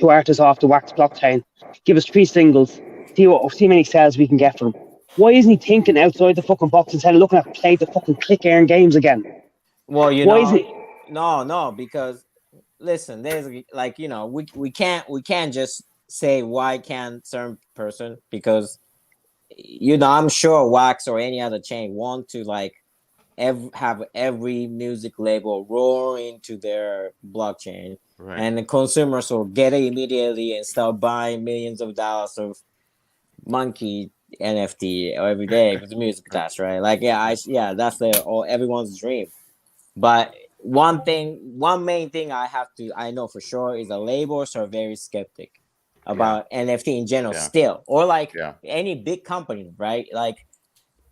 2 artists off the Wax blockchain. Give us 3 singles. See how many sales we can get from him. Why isn't he thinking outside the fucking box instead of looking at play the fucking click earn games again? Well, no, because listen, there's like, we can't just say why can't certain person, because I'm sure Wax or any other chain want to like have every music label roar into their blockchain, Right. and the consumers will get it immediately and start buying millions of dollars of monkey NFT every day with the music attached, right? Like, that's everyone's dream. But one main thing I know for sure is the labels are very skeptic about NFT in general still, or like any big company, right? Like,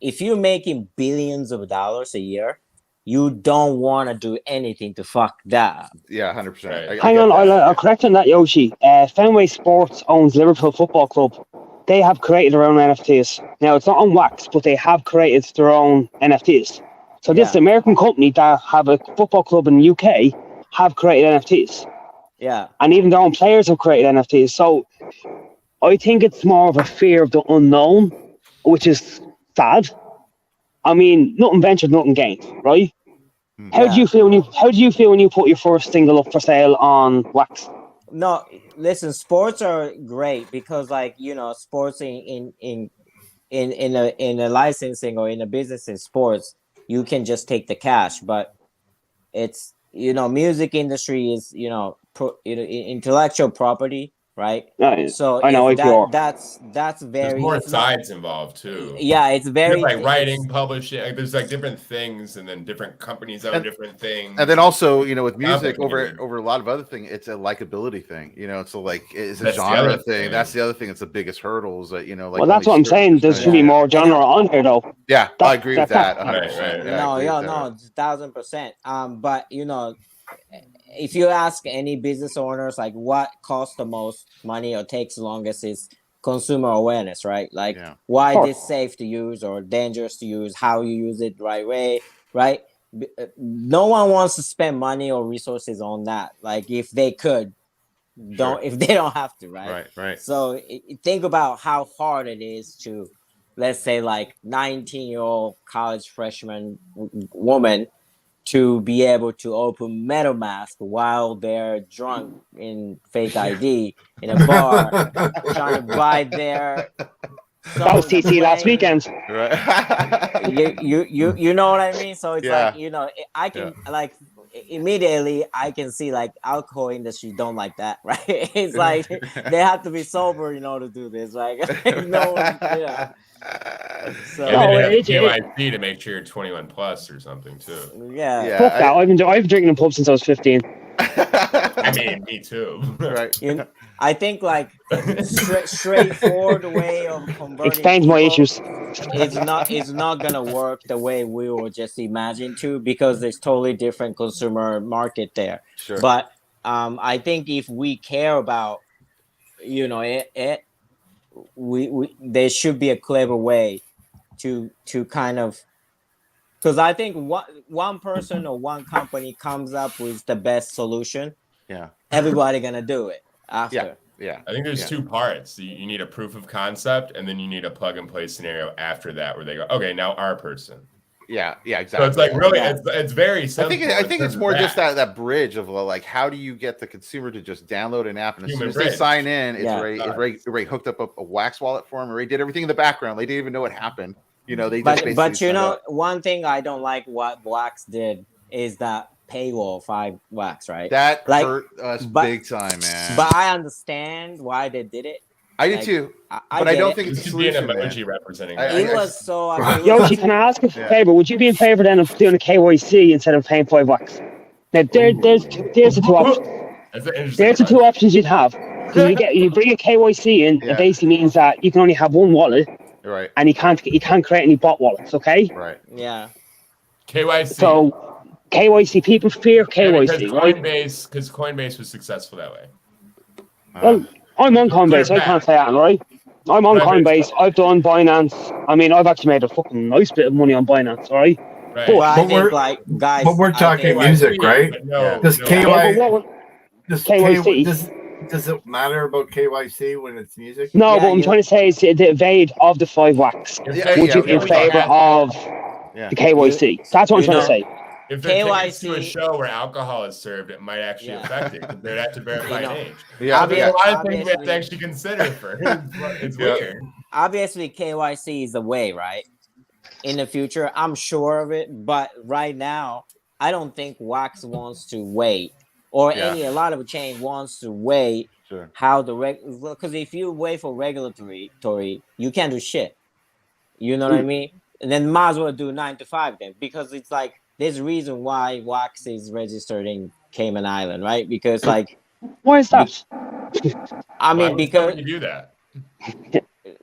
if you're making billions of dollars a year, you don't want to do anything to fuck that up. Yeah, 100%. Right. Hang on, I'll correct on that, Yoshi. Fenway Sports owns Liverpool Football Club. They have created their own NFTs. Now, it's not on Wax, but they have created their own NFTs. So this American company that have a football club in the UK have created NFTs. Yeah. And even their own players have created NFTs. So I think it's more of a fear of the unknown, which is sad. I mean, nothing ventured, nothing gained, right? How do you feel when you put your first single up for sale on Wax? No, listen, sports are great because, like, sports in a licensing or in a business in sports, you can just take the cash. But it's music industry is intellectual property, right? So I know that's very. There's more sides involved too. Yeah, it's very like writing, publishing. Like, there's like different things, and then different companies own different things. And then also, with music over a lot of other things, it's a likability thing. So like it's a genre thing. That's the other thing. It's the biggest hurdles that like. Well, that's what I'm saying. There should be more genre on here, though. Yeah, I agree with that. 100%. Right. No, 1,000%. But if you ask any business owners, like, what costs the most money or takes the longest is consumer awareness, right? Like, why this safe to use or dangerous to use, how you use it the right way, right? No one wants to spend money or resources on that. Like, if they could, if they don't have to, right? Right. So think about how hard it is to, let's say, like 19-year-old college freshman woman to be able to open MetaMask while they're drunk in fake ID in a bar, trying to buy their. That was TC last weekend. Right. You know what I mean? So it's like, I can like immediately I can see like alcohol industry don't like that, right? It's like they have to be sober in order to do this, like So KYC to make sure you're 21 plus or something too. Yeah. Fuck that. I've been drinking in pubs since I was 15. I mean, me too. Right. I think like straightforward way of converting explains my issues. It's not gonna work the way we were just imagined to, because there's totally different consumer market there. Sure. But I think if we care about there should be a clever way to kind of, because I think one person or one company comes up with the best solution, everybody gonna do it after. Yeah. I think there's two parts. You need a proof of concept, and then you need a plug and play scenario after that, where they go, okay, now our person. Yeah, exactly. So it's like really, it's very simple. I think it's more just that bridge of like, how do you get the consumer to just download an app, and as soon as they sign in, it's already hooked up a Wax wallet for them, already did everything in the background. They didn't even know what happened. They just but one thing I don't like what Wax did is that paywall 5 Wax, right? That hurt us big time, man. But I understand why they did it. I do too, but I don't think it's a solution. Be an emoji representing that. It was so. Yoshi, can I ask a favor? Would you be in favor then of doing a KYC instead of paying 5 Wax? Now, there's the two options. There's the two options you'd have. You bring a KYC in, it basically means that you can only have one wallet, right? And you can't create any bot wallets, okay? Right. Yeah. KYC. So KYC, people fear KYC, right? Because Coinbase was successful that way. Well, I'm on Coinbase. I can't say that, right? I'm on Coinbase. I've done Binance. I mean, I've actually made a fucking nice bit of money on Binance, all right? Right. But we're talking music, right? Does it matter about KYC when it's music? No, what I'm trying to say is the evade of the 5 Wax. Would you be in favor of the KYC? That's what I'm trying to say. if they're tickets to a KYC. show where alcohol is served, it might actually affect it. They'd have to verify an age. Yeah, There's a lot of things we have to actually consider first. It's weird. Obviously, KYC is the way, right? In the future, I'm sure of it. But right now, I don't think Wax wants to wait, or a lot of chain wants to wait. Sure. How the because if you wait for regulatory, you can't do shit. You know what I mean? And then might as well do 9 to 5 then, because it's like there's a reason why Wax is registered in Cayman Island, right? Because like, why is that? I mean, because you do that.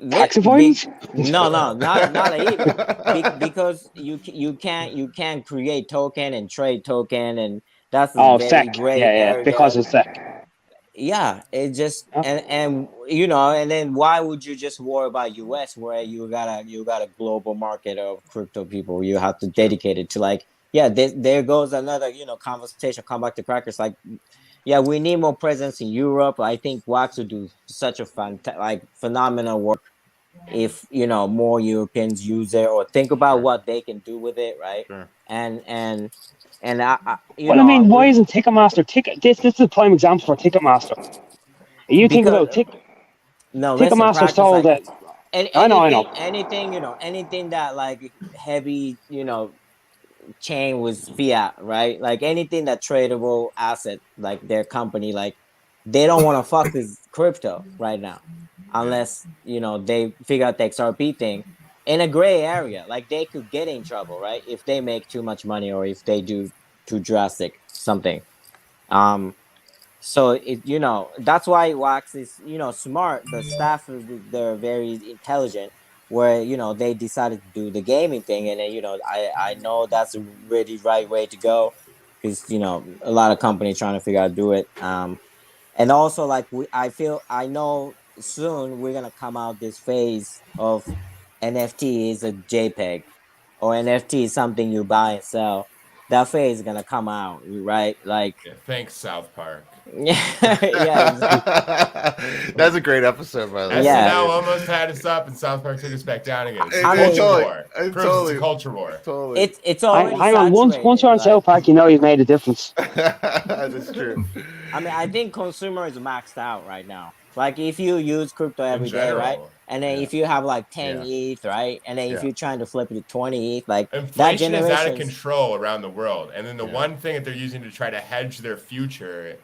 Tax avoidance? No, not even. Because you can't create token and trade token, and that's a very SEC. great area. Because of SEC. Yeah, it just and you know, and then why would you just worry about US where you got a global market of crypto people? You have to dedicate it to like, there goes another, conversation. Come back to crackers, like, we need more presence in Europe. I think Wax would do such a phenomenal work if more Europeans use it or think about what they can do with it, right? Sure. And I mean, why isn't Ticketmaster This is a prime example for Ticketmaster. You think about Ticketmaster sold it. I know. Anything that like heavy, chain was fiat, right? Like anything that tradable asset, like their company, like they don't want to fuck with crypto right now, unless they figure out the XRP thing in a gray area. Like they could get in trouble, right, if they make too much money or if they do too drastic something. So that's why Wax is smart. The staff, they're very intelligent, where they decided to do the gaming thing, and then I know that's a really right way to go, because a lot of companies trying to figure out how to do it. And also like I know soon we're gonna come out this phase of NFT is a JPEG, or NFT is something you buy and sell. That phase is gonna come out, right? Like, thanks, South Park. That's a great episode, by the way. SNL almost had us up, and South Park took us back down again. It's a culture war. Totally. It's already hang on. Once you're on South Park, you've made a difference. That's true. I mean, I think consumer is maxed out right now. Like if you use crypto every day, right? And then if you have like 10 ETH, right? And then if you're trying to flip it to 20 ETH, like inflation is out of control around the world. And then the one thing that they're using to try to hedge their future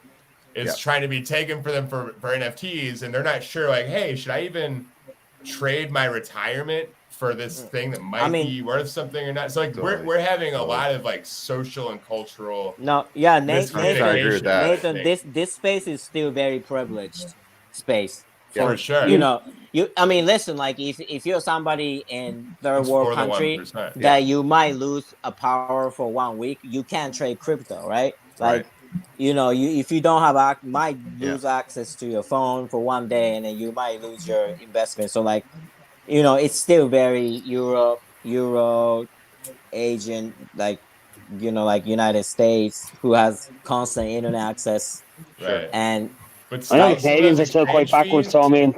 is trying to be taken for them for NFTs. And they're not sure, like, hey, should I even trade my retirement for this thing that might be worth something or not? So like we're having a lot of like social and cultural Nathan, this space is still very privileged space. For sure. I mean, listen, like if you're somebody in third world country that you might lose a power for 1 week, you can't trade crypto, right? Like, if you don't have might lose access to your phone for 1 day, and then you might lose your investment. So like, it's still very Euro, Asian, like, like United States, who has constant internet access, right? But I know Canadians are still quite backwards, so I mean,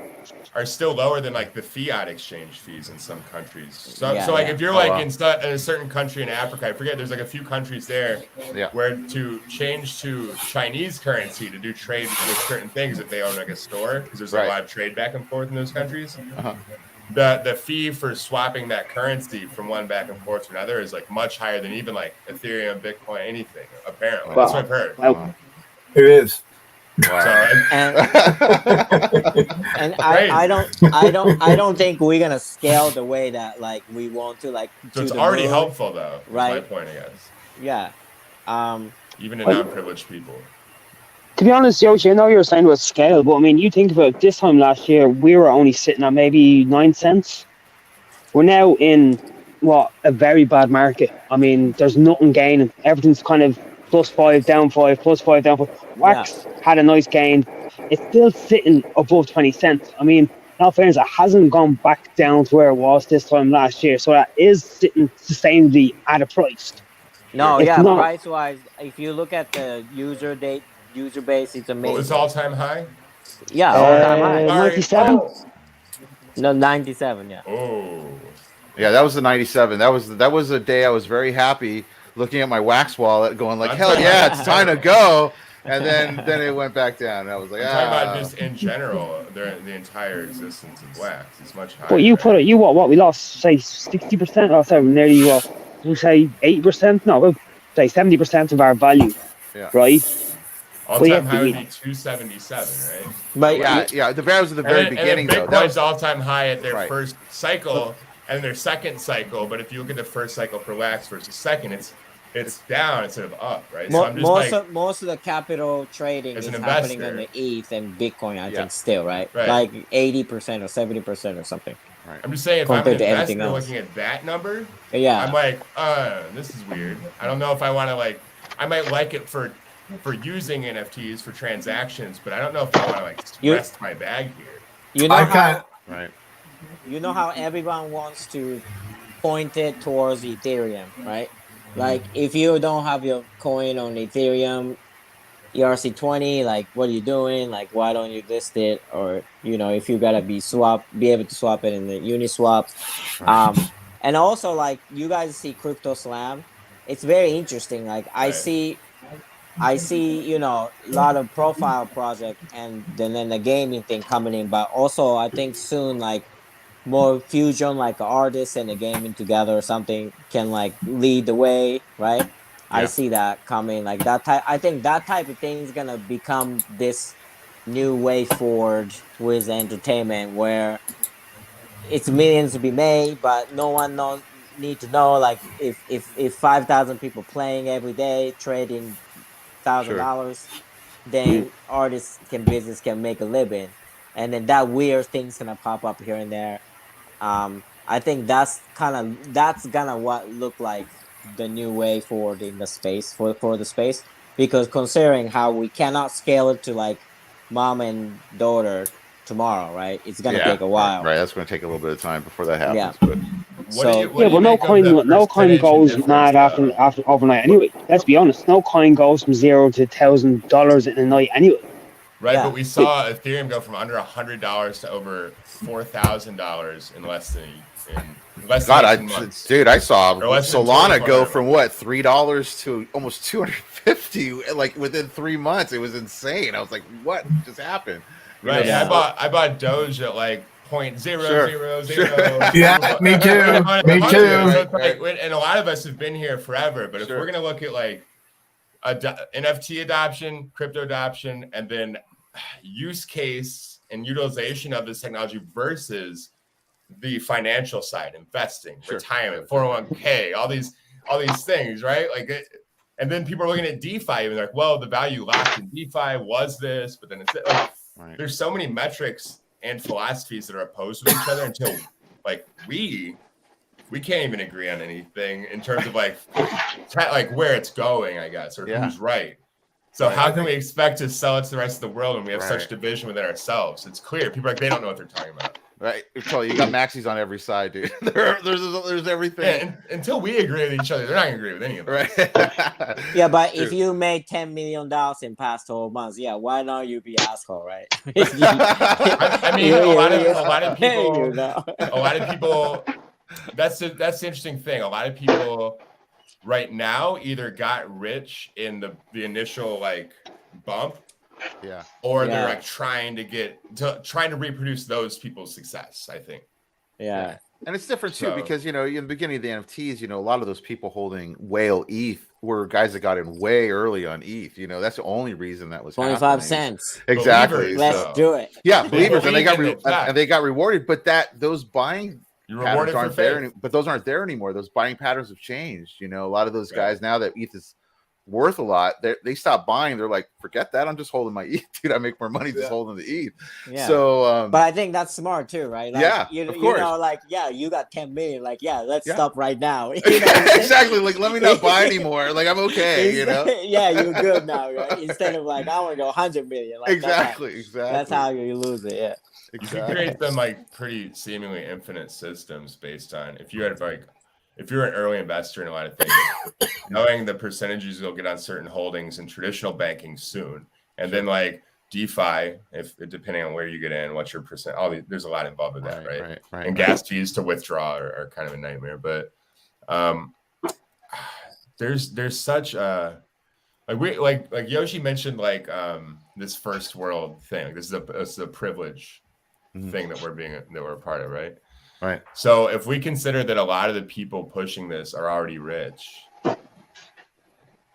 are still lower than like the fiat exchange fees in some countries. So like if you're like in a certain country in Africa, I forget, there's like a few countries there where to change to Chinese currency to do trade with certain things if they own like a store, because there's a lot of trade back and forth in those countries. The fee for swapping that currency from one back and forth to another is like much higher than even like Ethereum, Bitcoin, anything. Apparently, that's what I've heard. It is. Wow. And I don't think we're gonna scale the way that like we want to, like. So it's already helpful though. Right. Is my point, I guess. Yeah. Even to non-privileged people. To be honest, Yoshi, I know you were saying about scale, but I mean, you think about this time last year, we were only sitting at maybe 9 cents. We're now in a very bad market. I mean, there's nothing gaining. Everything's kind of +5, down 5, +5, down 5. Wax had a nice gain. It's still sitting above 20 cents. I mean, in all fairness, it hasn't gone back down to where it was this time last year. So that is sitting sustainably at a price. No, price-wise, if you look at the user base, it's amazing. What was all-time high? Yeah, all-time high. 97? No, 97, Oh. Yeah, that was the 97. That was a day I was very happy. looking at my Wax wallet, going like, "Hell yeah, it's time to go." And then it went back down. And I was like, I'm talking about just in general, the entire existence of Wax is much higher. But you put it, what we lost, say 60%, or so nearly what you say 80%? No, about say 70% of our value. Yeah. Right. All-time high would be 277, right? But yeah. The values at the very beginning, and though. Bitcoin's all-time high at their Right. first cycle and their second cycle. But if you look at the first cycle for Wax versus second, it's down instead of up, right? So I'm just most of the capital trading is happening on the ETH and Bitcoin, I think, still, right? Like 80% or 70% or something. Right. I'm just saying, if I'm an investor looking at that number, I'm like, this is weird. I don't know if I want to like. I might like it for using NFTs for transactions, but I don't know if I want to like rest my bag here. You know right. You know how everyone wants to point it towards Ethereum, right? Like if you don't have your coin on Ethereum, ERC20, like what are you doing? Like why don't you list it? Or if you gotta be able to swap it in the Uniswap. Right. And also like you guys see Crypto Slam. It's very interesting. Like I see a lot of profile project and then the gaming thing coming in, but also I think soon like more fusion, like artists and the gaming together or something can like lead the way, right? Yeah. I see that coming, like that type. I think that type of thing is gonna become this new way forward with entertainment, where it's millions to be made, but no one need to know. Like if 5,000 people playing every day, trading $1,000, then artists business can make a living, and then that weird thing's gonna pop up here and there. I think that's gonna what look like the new way forward in the space for the space, because considering how we cannot scale it to like mom and daughter tomorrow, right? It's gonna take a while. Right, that's gonna take a little bit of time before that happens. Yeah. But but no coin goes mad after overnight anyway. Let's be honest, no coin goes from $0 to $1,000 in a night anyway. Right, but we saw Ethereum go from under $100 to over $4,000 in less than 18 months. Dude, I saw Solana go from what $3 to almost 250 like within 3 months. It was insane. I was like, what just happened? Right, yeah. I bought Doge at like 0.000. Yeah, me too. Me too. Like, and a lot of us have been here forever. But if we're gonna look at like NFT adoption, crypto adoption, and then use case and utilization of this technology versus the financial side, investing, retirement, 401k, all these things, right? Like, and then people are looking at DeFi and they're like, well, the value locked in DeFi was this, but then it's like, there's so many metrics and philosophies that are opposed to each other until like we can't even agree on anything in terms of like where it's going, I guess, or who's right. So how can we expect to sell it to the rest of the world when we have such division within ourselves? It's clear. People are like, they don't know what they're talking about. Right. You got maxis on every side, dude. There's everything. And until we agree with each other, they're not gonna agree with any of us. Right. Yeah, but if you made $10 million in past 12 months, why not you be asshole, right? I mean, a lot of people. That's the interesting thing. A lot of people right now either got rich in the initial like bump, or they're like trying to reproduce those people's success, I think. Yeah. And it's different too, because in the beginning of the NFTs, a lot of those people holding whale ETH were guys that got in way early on ETH. That's the only reason that was 25 cents. Exactly. Let's do it. Yeah, believers, and they got rewarded, but those buying patterns aren't there, but those aren't there anymore. Those buying patterns have changed. A lot of those guys now that ETH is worth a lot, they stop buying. They're like, forget that. I'm just holding my ETH, dude. I make more money just holding the ETH. Yeah. So, but I think that's smart too, right? Like, of course. You got 10 million. Like, let's stop right now. Exactly. Like, let me not buy anymore. Like, I'm okay. Yeah, you're good now, right? Instead of like, I want to go 100 million. Like, exactly. That's how you lose it. Yeah. Exactly. You can create them like pretty seemingly infinite systems based on if you're an early investor in a lot of things, knowing the percentages you'll get on certain holdings in traditional banking soon, and then like DeFi, if depending on where you get in, what's your percent, there's a lot involved with that, right? And gas fees to withdraw are kind of a nightmare, but there's such like Yoshi mentioned, like this first world thing. Like this is a privilege thing that we're a part of, right? Right. So if we consider that a lot of the people pushing this are already rich,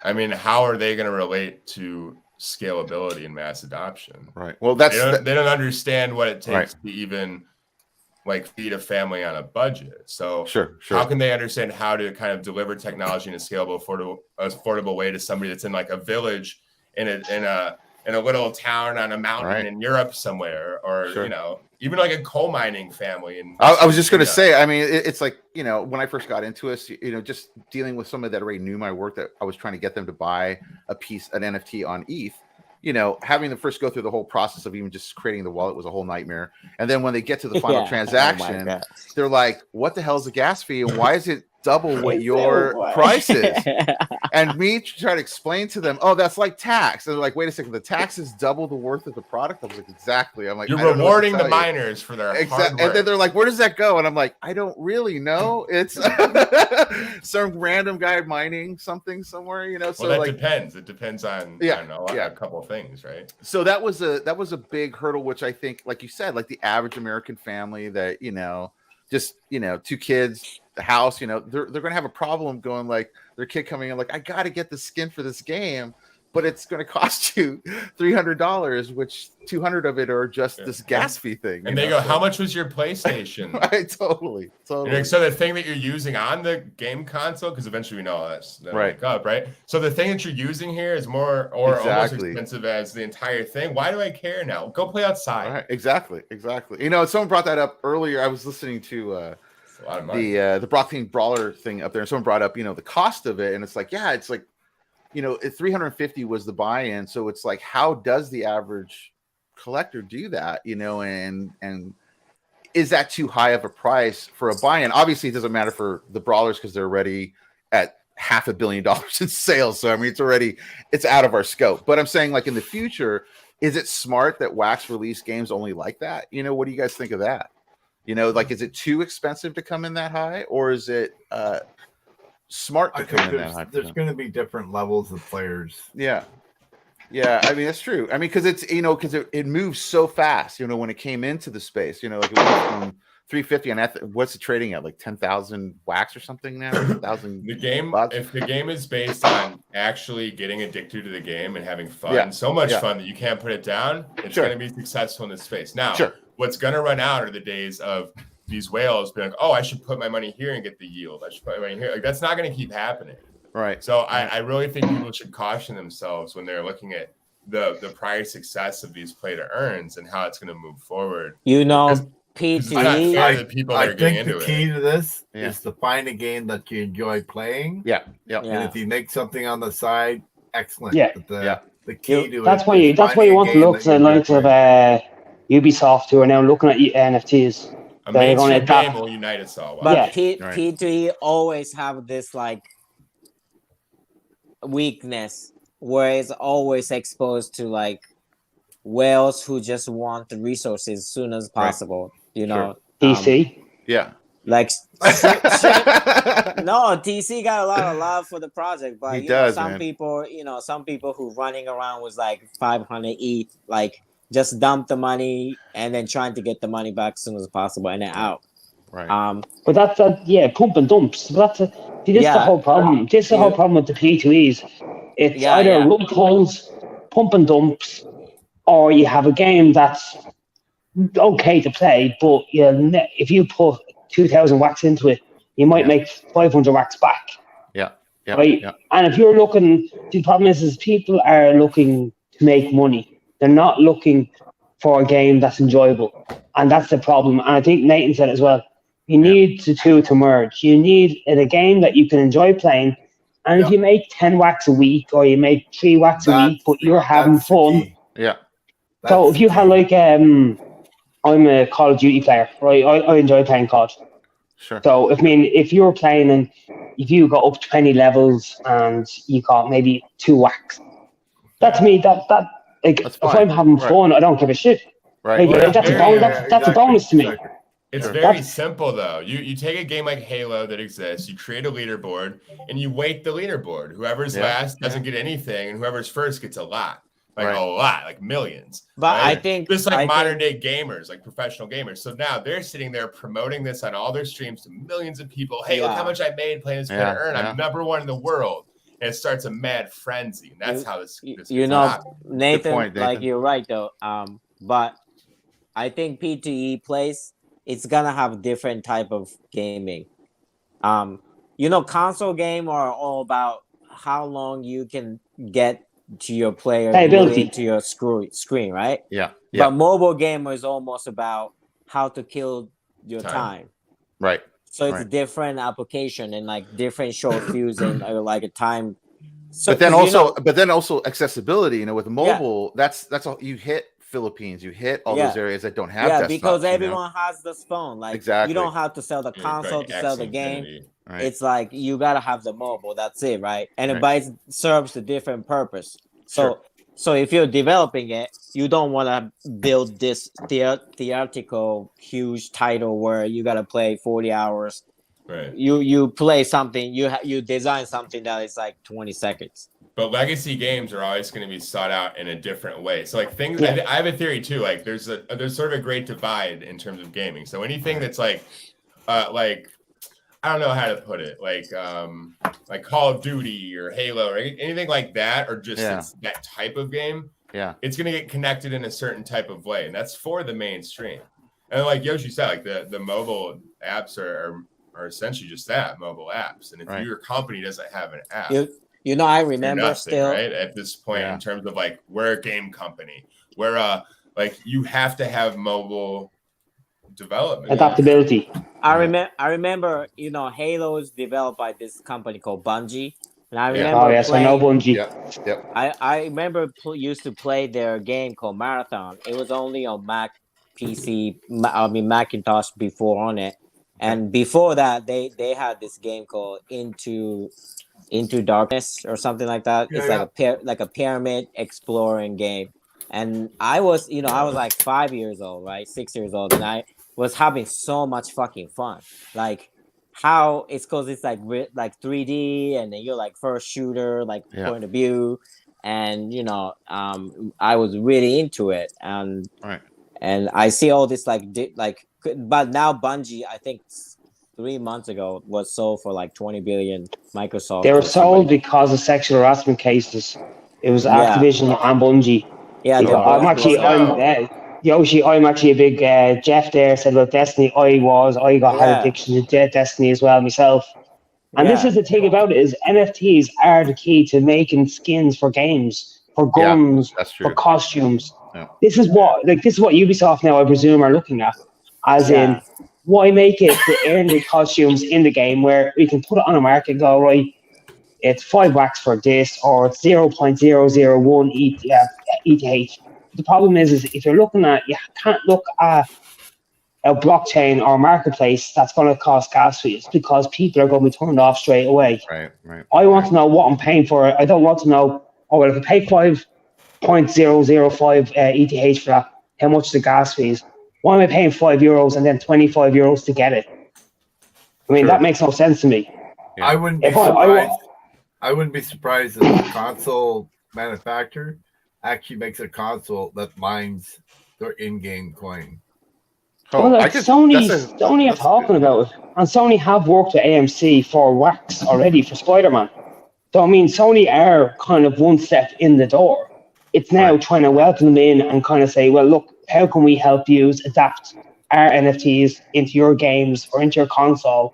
I mean, how are they going to relate to scalability and mass adoption? Right. Well, they don't understand what it takes to even like feed a family on a budget. So sure. How can they understand how to kind of deliver technology in a scalable, affordable way to somebody that's in like a village in a little town on a mountain in Europe somewhere, or you know, even like a coal mining family? And I was just going to say, I mean, it's like, you know, when I first got into this, you know, just dealing with somebody that already knew my work, that I was trying to get them to buy an NFT on ETH. You know, having them first go through the whole process of even just creating the wallet was a whole nightmare. And then when they get to the final transaction, they're like, what the hell is the gas fee? And why is it double what your price is? And me try to explain to them, oh, that's like tax. And they're like, wait a second, the tax is double the worth of the product? I was like, exactly. I'm like, you're rewarding the miners for their hard work. And then they're like, where does that go? And I'm like, I don't really know. It's some random guy mining something somewhere, you know. So that like, depends. It depends on a couple of things, right? So that was a big hurdle, which I think, like you said, like the average American family that, you know, just, you know, 2 kids, the house, you know, they're going to have a problem going, like, their kid coming in like, I got to get the skin for this game, but it's going to cost you $300, which 200 of it are just this gas fee thing. And they go, how much was your PlayStation? Right, totally. Like, so the thing that you're using on the game console, because eventually we know that's right up, right? So the thing that you're using here is more or almost expensive as the entire thing. Why do I care now? Go play outside. Right, exactly. You know, someone brought that up earlier. I was listening to a lot of money. The Blockchain Brawler thing up there, and someone brought up, you know, the cost of it, and it's like, yeah, it's like, you know, 350 was the buy-in, so it's like, how does the average collector do that, you know, and is that too high of a price for a buy-in? Obviously, it doesn't matter for the brawlers because they're already at $500 million in sales, so I mean, it's out of our scope. But I'm saying, like, in the future, is it smart that Wax release games only like that? You know, what do you guys think of that? You know, like, is it too expensive to come in that high, or is it smart to come in that high? There's going to be different levels of players. Yeah, I mean, that's true. I mean, because it's, you know, because it moves so fast, you know, when it came into the space, you know, like it went from 350 and what's it trading at, like 10,000 wax or something now? 10,000 the game bucks? If the game is based on actually getting addicted to the game and having fun, so much fun that you can't put it down, it's going to be successful in this space. Now, what's going to run out are the days of these whales being like, oh, I should put my money here and get the yield. I should put my money here. Like, that's not going to keep happening. Right. So I really think people should caution themselves when they're looking at the prior success of these play to earns and how it's going to move forward. You know, PTE. I think the key to this is to find a game that you enjoy playing. Yeah. And if you make something on the side, excellent. Yeah. But the key to that's why you want to look at likes of Ubisoft, who are now looking at NFTs. A mainstream game will unite us all. But P2E always have this like weakness where it's always exposed to like whales who just want the resources as soon as possible. You know, DC. Like no, TC got a lot of love for the project, but some people who running around with like 500 ETH, like just dump the money and then trying to get the money back as soon as possible and then out. Right. But that's pump and dumps. But that's the whole problem. This is the whole problem with the P2Es. It's either rug pulls, pump and dumps, or you have a game that's okay to play, but if you put 2,000 wax into it, you might make 500 wax back. Right. And if you're looking, the problem is people are looking to make money. They're not looking for a game that's enjoyable, and that's the problem. And I think Nathan said as well. You need the two to merge. You need a game that you can enjoy playing, and if you make 10 wax a week or you make 3 wax a week, but you're having fun. So if you have like I'm a Call of Duty player, right? I enjoy playing COD. Sure. So if you're playing and if you got up 20 levels and you got maybe 2 wax, that to me that like if I'm having fun, I don't give a shit. Right. Like, that's a bonus to me. It's very simple though. You take a game like Halo that exists, you create a leaderboard, and you weight the leaderboard. Whoever's last doesn't get anything, and whoever's first gets a lot. Like a lot, like millions. But right? I think just like modern day gamers, like professional gamers. So now they're sitting there promoting this on all their streams to millions of people. Hey, look how much I made playing this play to earn. I'm #1 in the world. And it starts a mad frenzy. And that's how this you know, happening. Nathan, point, like you're right though. But I think P2E plays, it's gonna have different type of gaming. You know, console game are all about how long you can get to your player into your screen, right? Yeah. But mobile game is almost about how to kill your time. Right. So it's a different application and like different short fuse and like a time. So, but then also accessibility. You know, with mobile, that's all you hit. Philippines, you hit all those areas that don't have desktops, because everyone has this phone. Like you don't have to sell the console to sell the game. Right. It's like you gotta have the mobile. That's it, right? And it serves a different purpose. So if you're developing it, you don't want to build this theoretical huge title where you gotta play 40 hours. Right. You play something. You design something that is like 20 seconds. But legacy games are always going to be sought out in a different way. So like things, I have a theory too. Like there's sort of a great divide in terms of gaming. So anything that's like I don't know how to put it, like Call of Duty or Halo or anything like that, or just it's that type of game. Yeah, it's going to get connected in a certain type of way, and that's for the mainstream. And like Yoshi said, like the mobile apps are essentially just that, mobile apps. And if your company doesn't have an app. You know, I remember nothing, still right at this point in terms of like we're a game company, where like you have to have mobile development adaptability. I remember, you know, Halo is developed by this company called Bungie, and I remember I know Bungie. I remember used to play their game called Marathon. It was only on Mac, PC, Macintosh before on it, and before that they had this game called Into Darkness or something like that. It's like a pyramid exploring game. And I was like 5 years old, right? 6 years old. And I was having so much fucking fun. Like how it's because it's like 3D and then you're like first shooter, like point of view. And, you know, I was really into it. And I see all this but now Bungie, I think 3 months ago was sold for like 20 billion. Microsoft. They were sold because of sexual harassment cases. It was Activision and Bungie. Yeah, I'm actually a big Jeff there said about Destiny. I had addiction to Destiny as well myself. And this is the thing about it is NFTs are the key to making skins for games, for guns, for costumes. Yeah. This is what Ubisoft now, I presume, are looking at. As in, why make it to earn the costumes in the game where we can put it on a market and go, right, it's 5 wax for this, or it's 0.001 ETH. The problem is if you're looking at, you can't look at a blockchain or a marketplace that's going to cost gas fees because people are going to be turned off straight away. Right. I want to know what I'm paying for it. I don't want to know, if I pay 5.005 ETH for that, how much the gas fees? Why am I paying €5 and then €25 to get it? I mean, that makes no sense to me. Yeah. I wouldn't be surprised if the console manufacturer actually makes a console that mines their in-game coin. Sony are talking about it, and Sony have worked with AMC for wax already for Spider-Man. So I mean, Sony are kind of one step in the door. It's now trying to welcome them in and kind of say, well, look, how can we help you adapt our NFTs into your games or into your console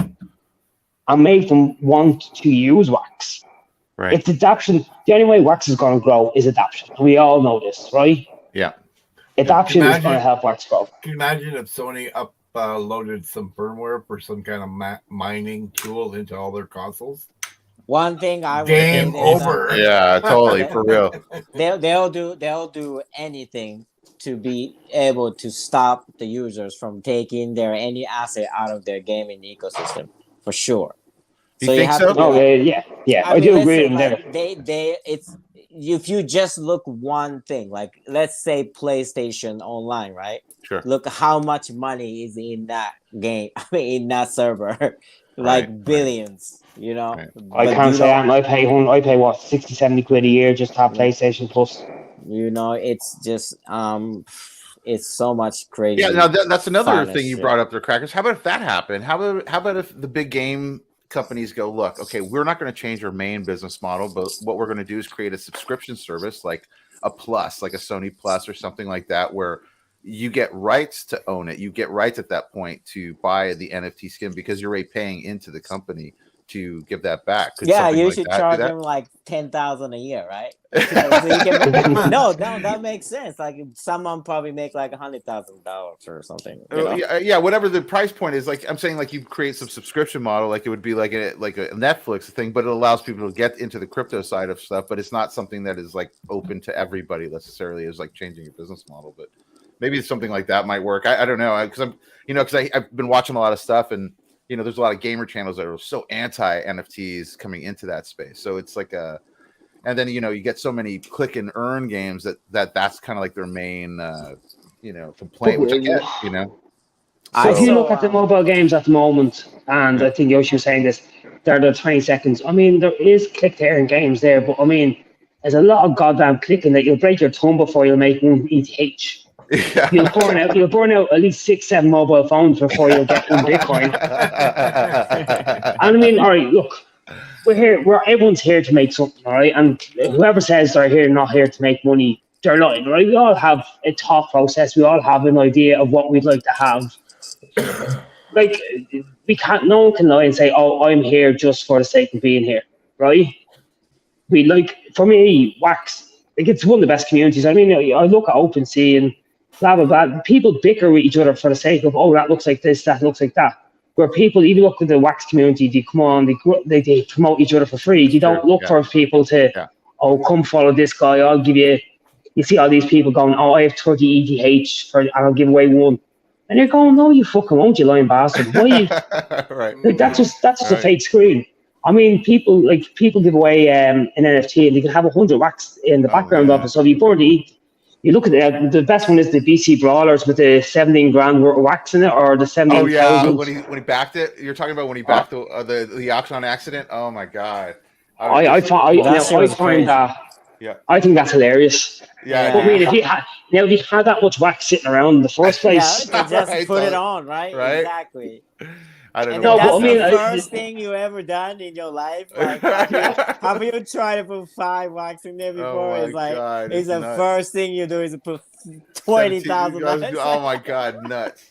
and make them want to use wax? Right. It's adaptation. The only way wax is going to grow is adaptation. We all know this, right? Yeah. Adaptation is going to help wax grow. Can you imagine if Sony uploaded some firmware for some kind of mining tool into all their consoles? One thing I would game over. Yeah, totally, for real. They'll do anything to be able to stop the users from taking any asset out of their gaming ecosystem, for sure. You think so? I do agree with them there. if you just look one thing, like let's say PlayStation Online, right? Sure. Look how much money is in that game. I mean, in that server, like billions. You know, I can't say that. I pay what 60, 70 quid a year just to have PlayStation Plus. You know, it's just it's so much crazy. Yeah, now that's another thing you brought up there, Crackers. How about if that happened? How about if the big game companies go, look, okay, we're not going to change our main business model, but what we're going to do is create a subscription service like a Plus, like a Sony Plus or something like that, where you get rights to own it. You get rights at that point to buy the NFT skin because you're already paying into the company to give that back. Yeah, you should charge them like 10,000 a year, right? So no, that makes sense. Like someone probably make like $100,000 or something. You know? Yeah, whatever the price point is. Like I'm saying, like you create some subscription model, like it would be like a Netflix thing, but it allows people to get into the crypto side of stuff. But it's not something that is like open to everybody necessarily. Is like changing your business model, but maybe something like that might work. I don't know, because I've been watching a lot of stuff and. There's a lot of gamer channels that are so anti NFTs coming into that space. So it's like and then, you get so many click and earn games that's kind of like their main, complaint, which I get, So if you look at the mobile games at the moment, and I think Yoshi was saying this, they're the 20 seconds. I mean, there is click to earn games there, but I mean, there's a lot of goddamn clicking that you'll break your thumb before you'll make one ETH. Yeah. You'll burn out at least 6-7 mobile phones before you'll get one Bitcoin. And I mean, all right, look, we're here. Everyone's here to make something, all right. And whoever says they're not here to make money, they're lying, right? We all have a thought process. We all have an idea of what we'd like to have. Like no one can lie and say, "Oh, I'm here just for the sake of being here," right? For me, Wax, it's one of the best communities. I mean, I look at OpenSea and. Blah, blah, blah. People bicker with each other for the sake of, that looks like this, that looks like that. Where people, even look at the Wax community, they come on, they promote each other for free. You don't look for people to, come follow this guy, I'll give you, you see all these people going, I have 30 ETH and I'll give away one. And you're going, no, you fucking won't, you lying bastard. Why you? Right. Like, that's just a fake screen. I mean, people give away an NFT and they can have 100 Wax in the background of it. So if you burn you look at the best one is the BC Brawlers with the 17 grand worth of Wax in it, or the 17,000. Oh yeah, when he backed it. You're talking about when he backed the auction on accident. Oh my god. I find that. Yeah. I think that's hilarious. Yeah. But I mean, if you had that much Wax sitting around in the first place, just put it on, right? Exactly. I don't know. That's the first thing you ever done in your life. Like, have you tried to put 5 Wax in there before? It's like it's the first thing you do is put 20,000. Oh my god, nuts!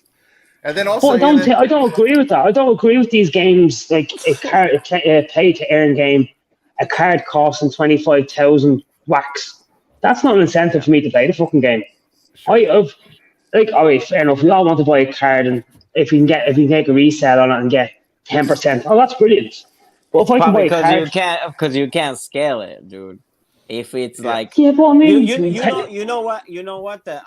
And then also, I don't agree with that. I don't agree with these games like a pay to earn game. A card costing 25,000 Wax. That's not an incentive for me to play the fucking game. All right, fair enough. We all want to buy a card and. If you take a resale on it and get 10%, that's brilliant. But if I can buy a card, because you can't scale it, dude. If it's like but I mean, you know what the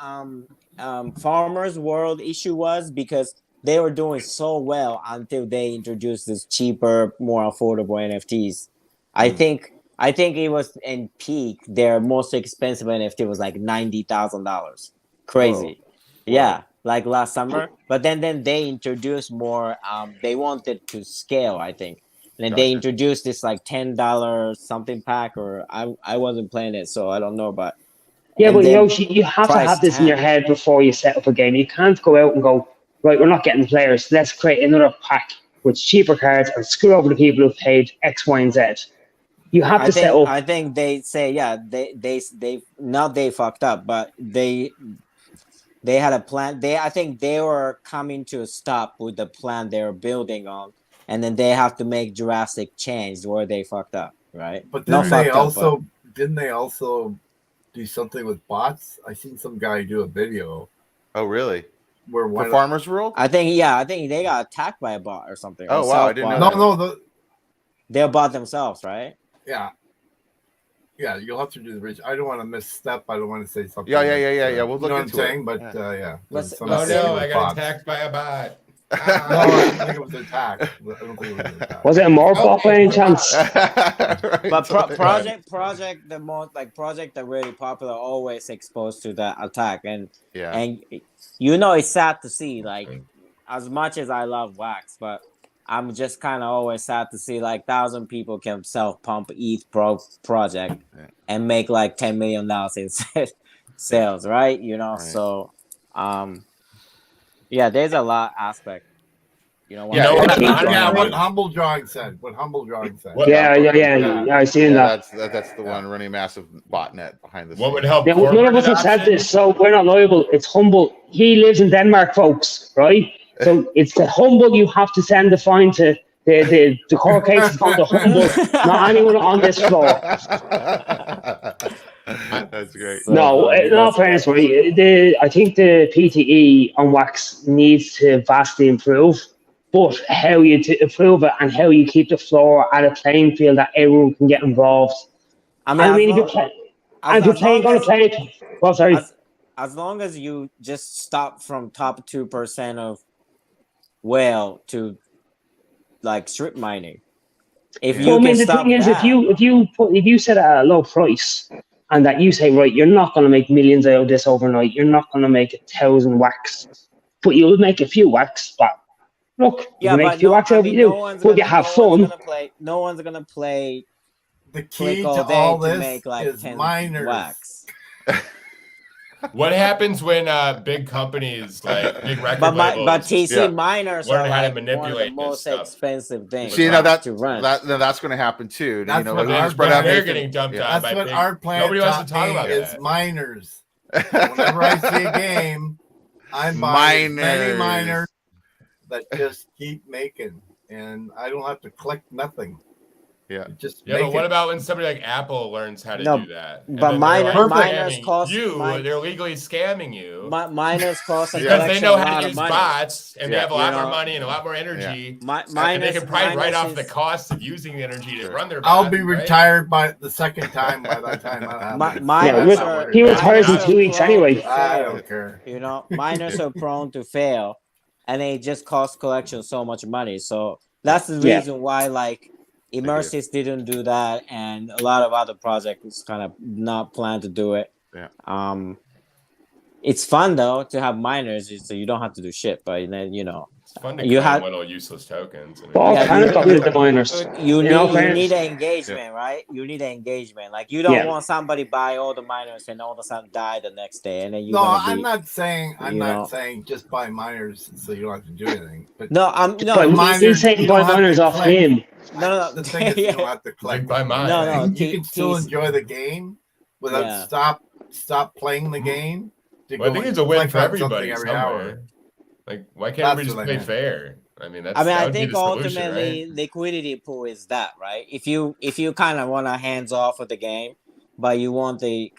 Farmers World issue was, because they were doing so well until they introduced this cheaper, more affordable NFTs. I think it was in peak. Their most expensive NFT was like $90,000. Crazy, yeah. Like last summer, but then they introduced more. They wanted to scale, I think, and then they introduced this like $10 something pack, or I wasn't playing it, so I don't know. But but you have to have this in your head before you set up a game. You can't go out and go, right, we're not getting players. Let's create another pack with cheaper cards and screw over the people who've paid X, Y, and Z. You have to set up. I think they say they not they fucked up, but they had a plan. I think they were coming to a stop with the plan they were building on, and then they have to make drastic change where they fucked up, right? But didn't they also do something with bots? I seen some guy do a video. Oh, really? Where for Farmers World? I think they got attacked by a bot or something. Oh wow, I didn't know. No, they're bot themselves, right? Yeah. Yeah, you'll have to do the research. I don't want to misstep. I don't want to say something. Yeah. We'll look into what I'm saying, it. But yeah. Oh no, I got attacked by a bot. I don't think it was an attack. I don't think it was an attack. Was it a M.O.R.B.S by any chance? But project the most like project that really popular always exposed to the attack, and it's sad to see, like, as much as I love Wax, but I'm just kind of always sad to see like 1,000 people can self pump each project and make like $10 million in sales, right? So there's a lot aspect. What Humble Drawing said. I seen that. That's the one running a massive botnet behind the scenes. What would help? None of us have said this, so we're not liable. It's Humble. He lives in Denmark, folks, right? So it's the Humble you have to send the fine to. The court case is called the Humble, not anyone on this floor. That's great. No, in all fairness, right? I think the PTE on Wax needs to vastly improve. But how you improve it and how you keep the floor at a playing field that everyone can get involved. As long as you just stop from top 2% of whale to like strip mining. If you set it at a low price and that you say, right, you're not going to make millions out of this overnight. You're not going to make 1,000 wax, but you'll make a few wax. But look, you make a few wax out of you, but you have fun. No one's going to play. The key to all this is miners. Wax. What happens when big companies like big record labels? But TC miners learn are how to like manipulate one of the most expensive things. See, now to run. That's going to happen too. That's what they're getting dumped on. That's what our plan. Nobody wants to talk about is miners. Whenever I see a game, I'm buying many miners that just keep making, and I don't have to collect nothing. Yeah. But what about when somebody like Apple learns how to do that? But miners cost they're legally scamming you. Miners cost because they know how to use bots and they have a lot more money and a lot more energy. And they can probably write off the cost of using the energy to run their bot. I'll be retired by the second time by that time. He retires in 2 weeks anyway. I don't care. Miners are prone to fail, and they just cost collection so much money. So that's the reason why, like, M.O.R.B.S didn't do that, and a lot of other projects kind of not plan to do it. Yeah. It's fun though to have miners, so you don't have to do shit. But then it's fun to claim little useless tokens. The miners. You need an engagement, right? You need an engagement. Like you don't want somebody buy all the miners and all of a sudden die the next day, and then you. No, I'm not saying just buy miners so you don't have to do anything. But he's saying buy miners off him. No. The thing is, you don't have to collect by mine. No. You can still enjoy the game without stop playing the game. I think it's a win for everybody every hour. Like, why can't we just play fair? I think ultimately liquidity pool is that, right? If you kind of want to hands off with the game, but you want the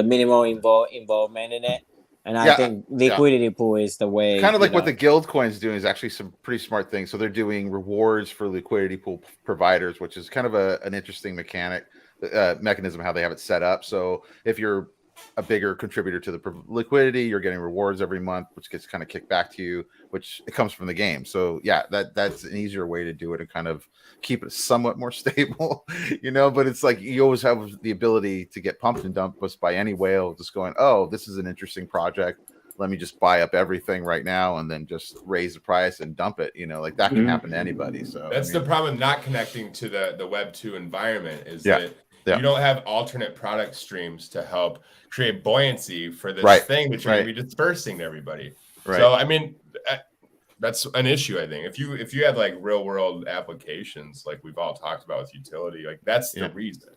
minimal involvement in it, and I think liquidity pool is the way. Kind of like what the guild coin is doing is actually some pretty smart things. So they're doing rewards for liquidity pool providers, which is kind of an interesting mechanism how they have it set up. So if you're a bigger contributor to the liquidity, you're getting rewards every month, which gets kind of kicked back to you, which it comes from the game. So that's an easier way to do it and kind of keep it somewhat more stable, but it's like you always have the ability to get pumped and dumped by any whale just going, oh, this is an interesting project, let me just buy up everything right now and then just raise the price and dump it. Like that can happen to anybody. So that's the problem not connecting to the Web 2 environment is that you don't have alternate product streams to help create buoyancy for this thing that you're going to be dispersing to everybody. Right. So, that's an issue, I think. If you had like real world applications, like we've all talked about with utility, like that's the reason.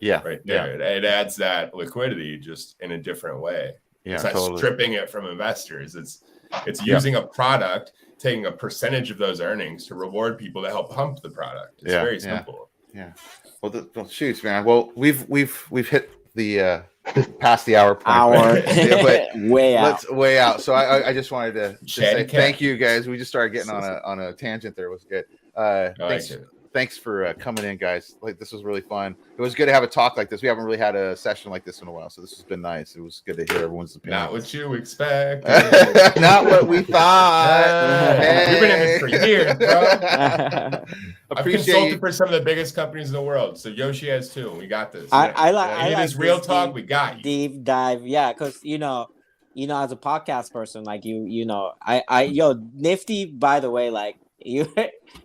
Yeah. Right there. It adds that liquidity just in a different way. Yeah, it's not stripping it from investors. It's using a product, taking a percentage of those earnings to reward people to help pump the product. It's very simple. Yeah. Well, shoots, man. Well, we've hit the past the hour point. But way out. So I just wanted to say thank you guys. We just started getting on a tangent there. It was good. thanks for coming in, guys. Like, this was really fun. It was good to have a talk like this. We haven't really had a session like this in a while, so this has been nice. It was good to hear everyone's opinion. Not what you expect. Not what we thought. Hey. We've been in this for years, bro. I've consulted for some of the biggest companies in the world, so Yoshi has too. We got this. I like this real talk. We got you. Deep dive, yeah, because you know, as a podcast person, like you know, Nifty. By the way, like you're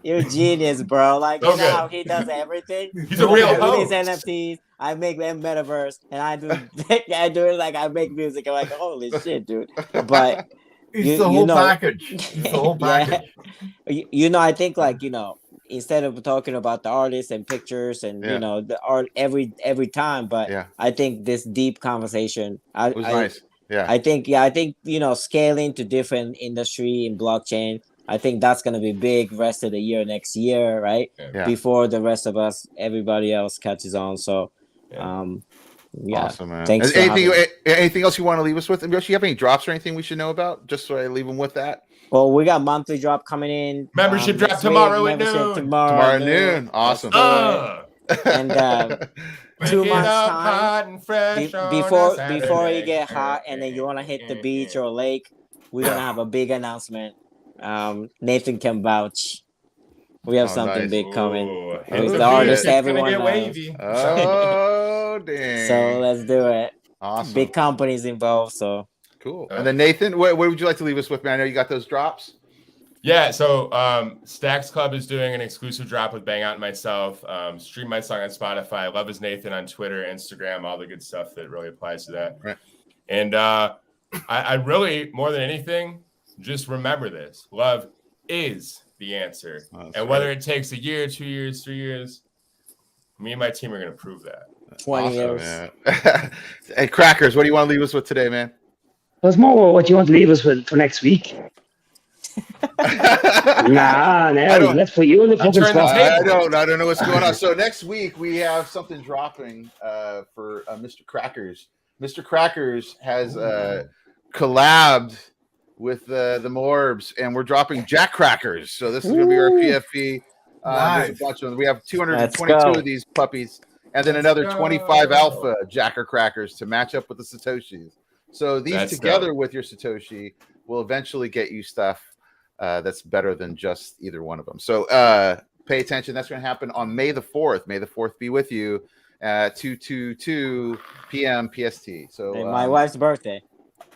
a genius, bro. Like you know how he does everything. He's a real host. These NFTs, I make metaverse, and I do it like I make music. I'm like, holy shit, dude. But it's the whole package. It's the whole package. You know, I think like instead of talking about the artists and pictures and you know the art every time, but I think this deep conversation it was nice. Yeah, I think scaling to different industry in blockchain, I think that's gonna be big rest of the year next year, right? Yeah. Before the rest of us, everybody else catches on. So awesome, man. Thanks. Anything else you want to leave us with? Yoshi, you have any drops or anything we should know about? Just so I leave them with that. Well, we got monthly drop coming in. Membership drop tomorrow at noon. Tomorrow at noon. Awesome. And 2 months time before you get hot and then you want to hit the beach or lake, we're gonna have a big announcement. Nathan can vouch. We have something big coming. With the artist everyone knows. Oh, dang. So let's do it. Awesome. Big companies involved, so cool. And then Nathan, what would you like to leave us with, man? I know you got those drops. Yeah, so Stacks Club is doing an exclusive drop with Bang Out and myself. Stream my song on Spotify. Love is Nathan on Twitter, Instagram, all the good stuff that really applies to that. Right. And I really, more than anything, just remember this. Love is the answer. And whether it takes a year, 2 years, 3 years, me and my team are going to prove that. 20 years. Man. Hey, Crackers, what do you want to leave us with today, man? There's more what you want to leave us with for next week. Let's put you in the fucking spot. I don't know what's going on. So next week we have something dropping for Mr. Crackers. Mr. Crackers has collabed with the M.O.R.B.S, and we're dropping Jack Crackers. So this is going to be our PFP. Nice. There's a bunch of them. We have 222 of these puppies, and then another 25 alpha Jacker Crackers to match up with the Satoshis. So these together with your Satoshi will eventually get you stuff that's better than just either one of them. So pay attention. That's going to happen on May the 4th. May the 4th be with you at 2:22 p.m. PST. So my wife's birthday.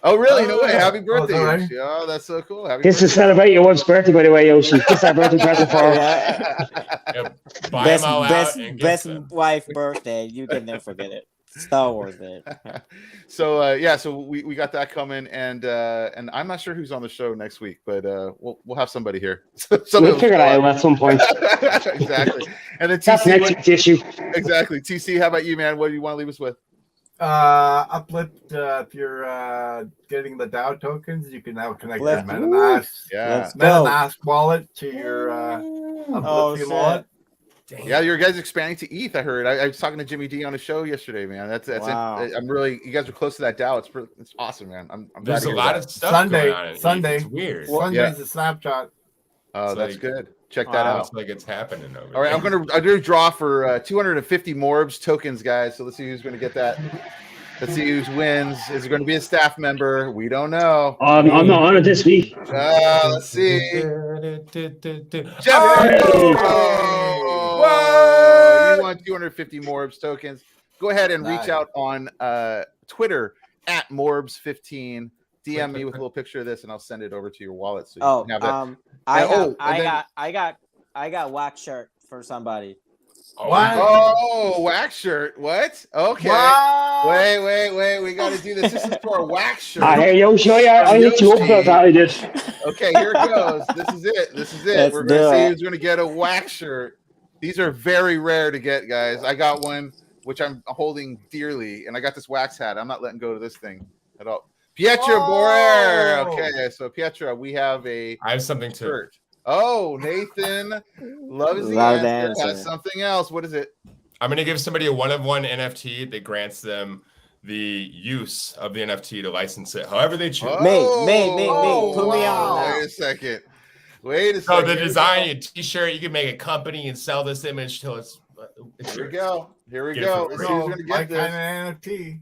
Oh, really? No way. Happy birthday, Yoshi. Oh, that's so cool. This is to celebrate your wife's birthday, by the way, Yoshi. Just our birthday present for her. Best wife birthday. You can never forget it. Star Wars, man. So we got that coming, and I'm not sure who's on the show next week, but we'll have somebody here. We'll figure it out at some point. Exactly. And then TC, that's next week's issue. Exactly. TC, how about you, man? What do you want to leave us with? Uplift. If you're getting the DAO tokens, you can now connect your MetaMask wallet to your Uplift wallet. Damn. Yeah, your guys expanding to ETH. I heard. I was talking to Jimmy D on a show yesterday, man. That's wow. I'm really. You guys are close to that DAO. It's awesome, man. I'm There's a lot of stuff Sunday. going on. Sunday. It's weird. Sunday's a snapshot. Oh, that's good. Check that out. It's like it's happening over All right, I'm gonna draw for 250 M.O.R.B.S tokens, guys. So let's see who's gonna get that. Let's see who wins. Is it going to be a staff member? We don't know. I'm not on it this week. Let's see. Whoa! You want 250 M.O.R.B.S tokens. Go ahead and reach out on Twitter at M.O.R.B.S15. DM me with a little picture of this, and I'll send it over to your wallet. So you can have that. I got wax shirt for somebody. Oh, wax shirt. What? Okay. Wow. Wait. We got to do this. This is for a wax shirt. Hey, Yoshi, I hit you up about that. I did. Okay, here it goes. This is it. We're going to see who's going to get a wax shirt. These are very rare to get, guys. I got one, which I'm holding dearly, and I got this wax hat. I'm not letting go of this thing at all. Pietro Borer. Okay, so Pietro, we have I have something too. Shirt. Oh, Nathan, love is the answer. Has something else. What is it? I'm going to give somebody a one-of-one NFT that grants them the use of the NFT to license it however they choose. Me. Put me on. Wait a second. Wait a So second. the design, a T-shirt, you can make a company and sell this image till it's. Here we go. Here we Get it go. for Let's free. see who's gonna My get this. kind of NFT.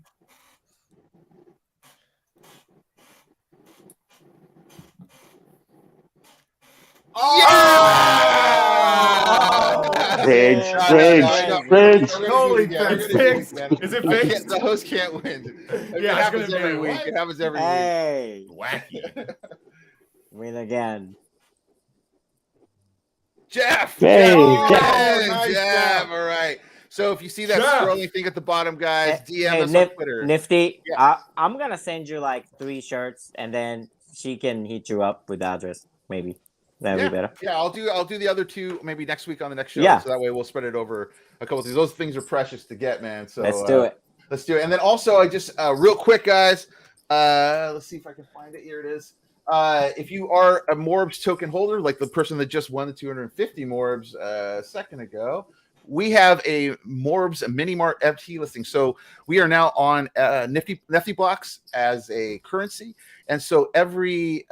Fridge, No, fridge. We're gonna do Totally it again. We're fixed. gonna do it again. Is it I can't- fixed? The host can't win. It Yeah, it's happens gonna be every like, week. what? It happens every week. Hey, Wacky. win again. Jeff. Hey, Jeff. Jeff. Hey, Nice Jeff. job. All right. So if you see that Jeff. scrolling thing at the bottom, guys, DM Hey, us on Twitter. Nifty, Yeah. I'm gonna send you like 3 shirts, and then she can hit you up with the address. Maybe that'd be better. Yeah, I'll do the other 2 maybe next week on the next show. Yeah. So that way we'll spread it over a couple of these. Those things are precious to get, man. So Let's do it. Let's do it. And then also, I just real quick, guys. Let's see if I can find it. Here it is. If you are a MORBS token holder, like the person that just won the 250 MORBS a second ago, we have a MORBS a mini mart FT listing. So we are now on Nifty Blocks as a currency, and so everything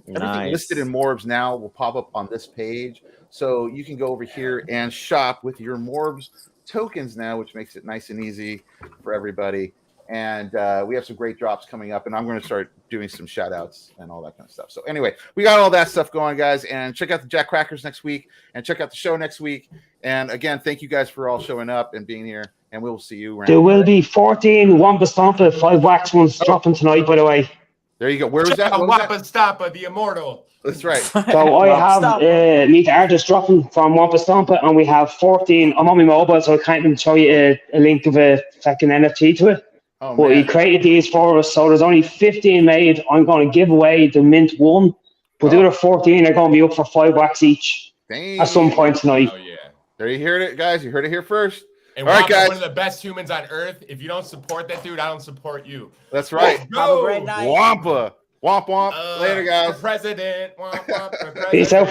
listed in MORBS now will pop up on this page. So you can go over here and shop with your MORBS tokens now, which makes it nice and easy for everybody. And we have some great drops coming up, and I'm going to start doing some shout outs and all that kind of stuff. So anyway, we got all that stuff going, guys, and check out the Jack Crackers next week and check out the show next week. And again, thank you guys for all showing up and being here, and we will see you around. There will be 14 Wampa 5 wax ones dropping tonight, by the way. There you go. Where was that? What was that? Wampa the Immortal. That's right. So I have Meet the Artist dropping from Wampa Stompa, and we have 14. I'm on my mobile, so I can't even show you a link of a fucking NFT to it. Oh, But man. he created these for us, so there's only 15 made. I'm going to give away the mint 1, but the other 14 are going to be up for 5 wax each at some point tonight. Oh yeah. There you heard it, guys. You heard it here first. And All right, Wampa, guys. one of the best humans on earth. If you don't support that dude, I don't support you. That's right. Have a great night. Wampa. Womp womp. Later, guys. For president. Womp womp for president. Peace out.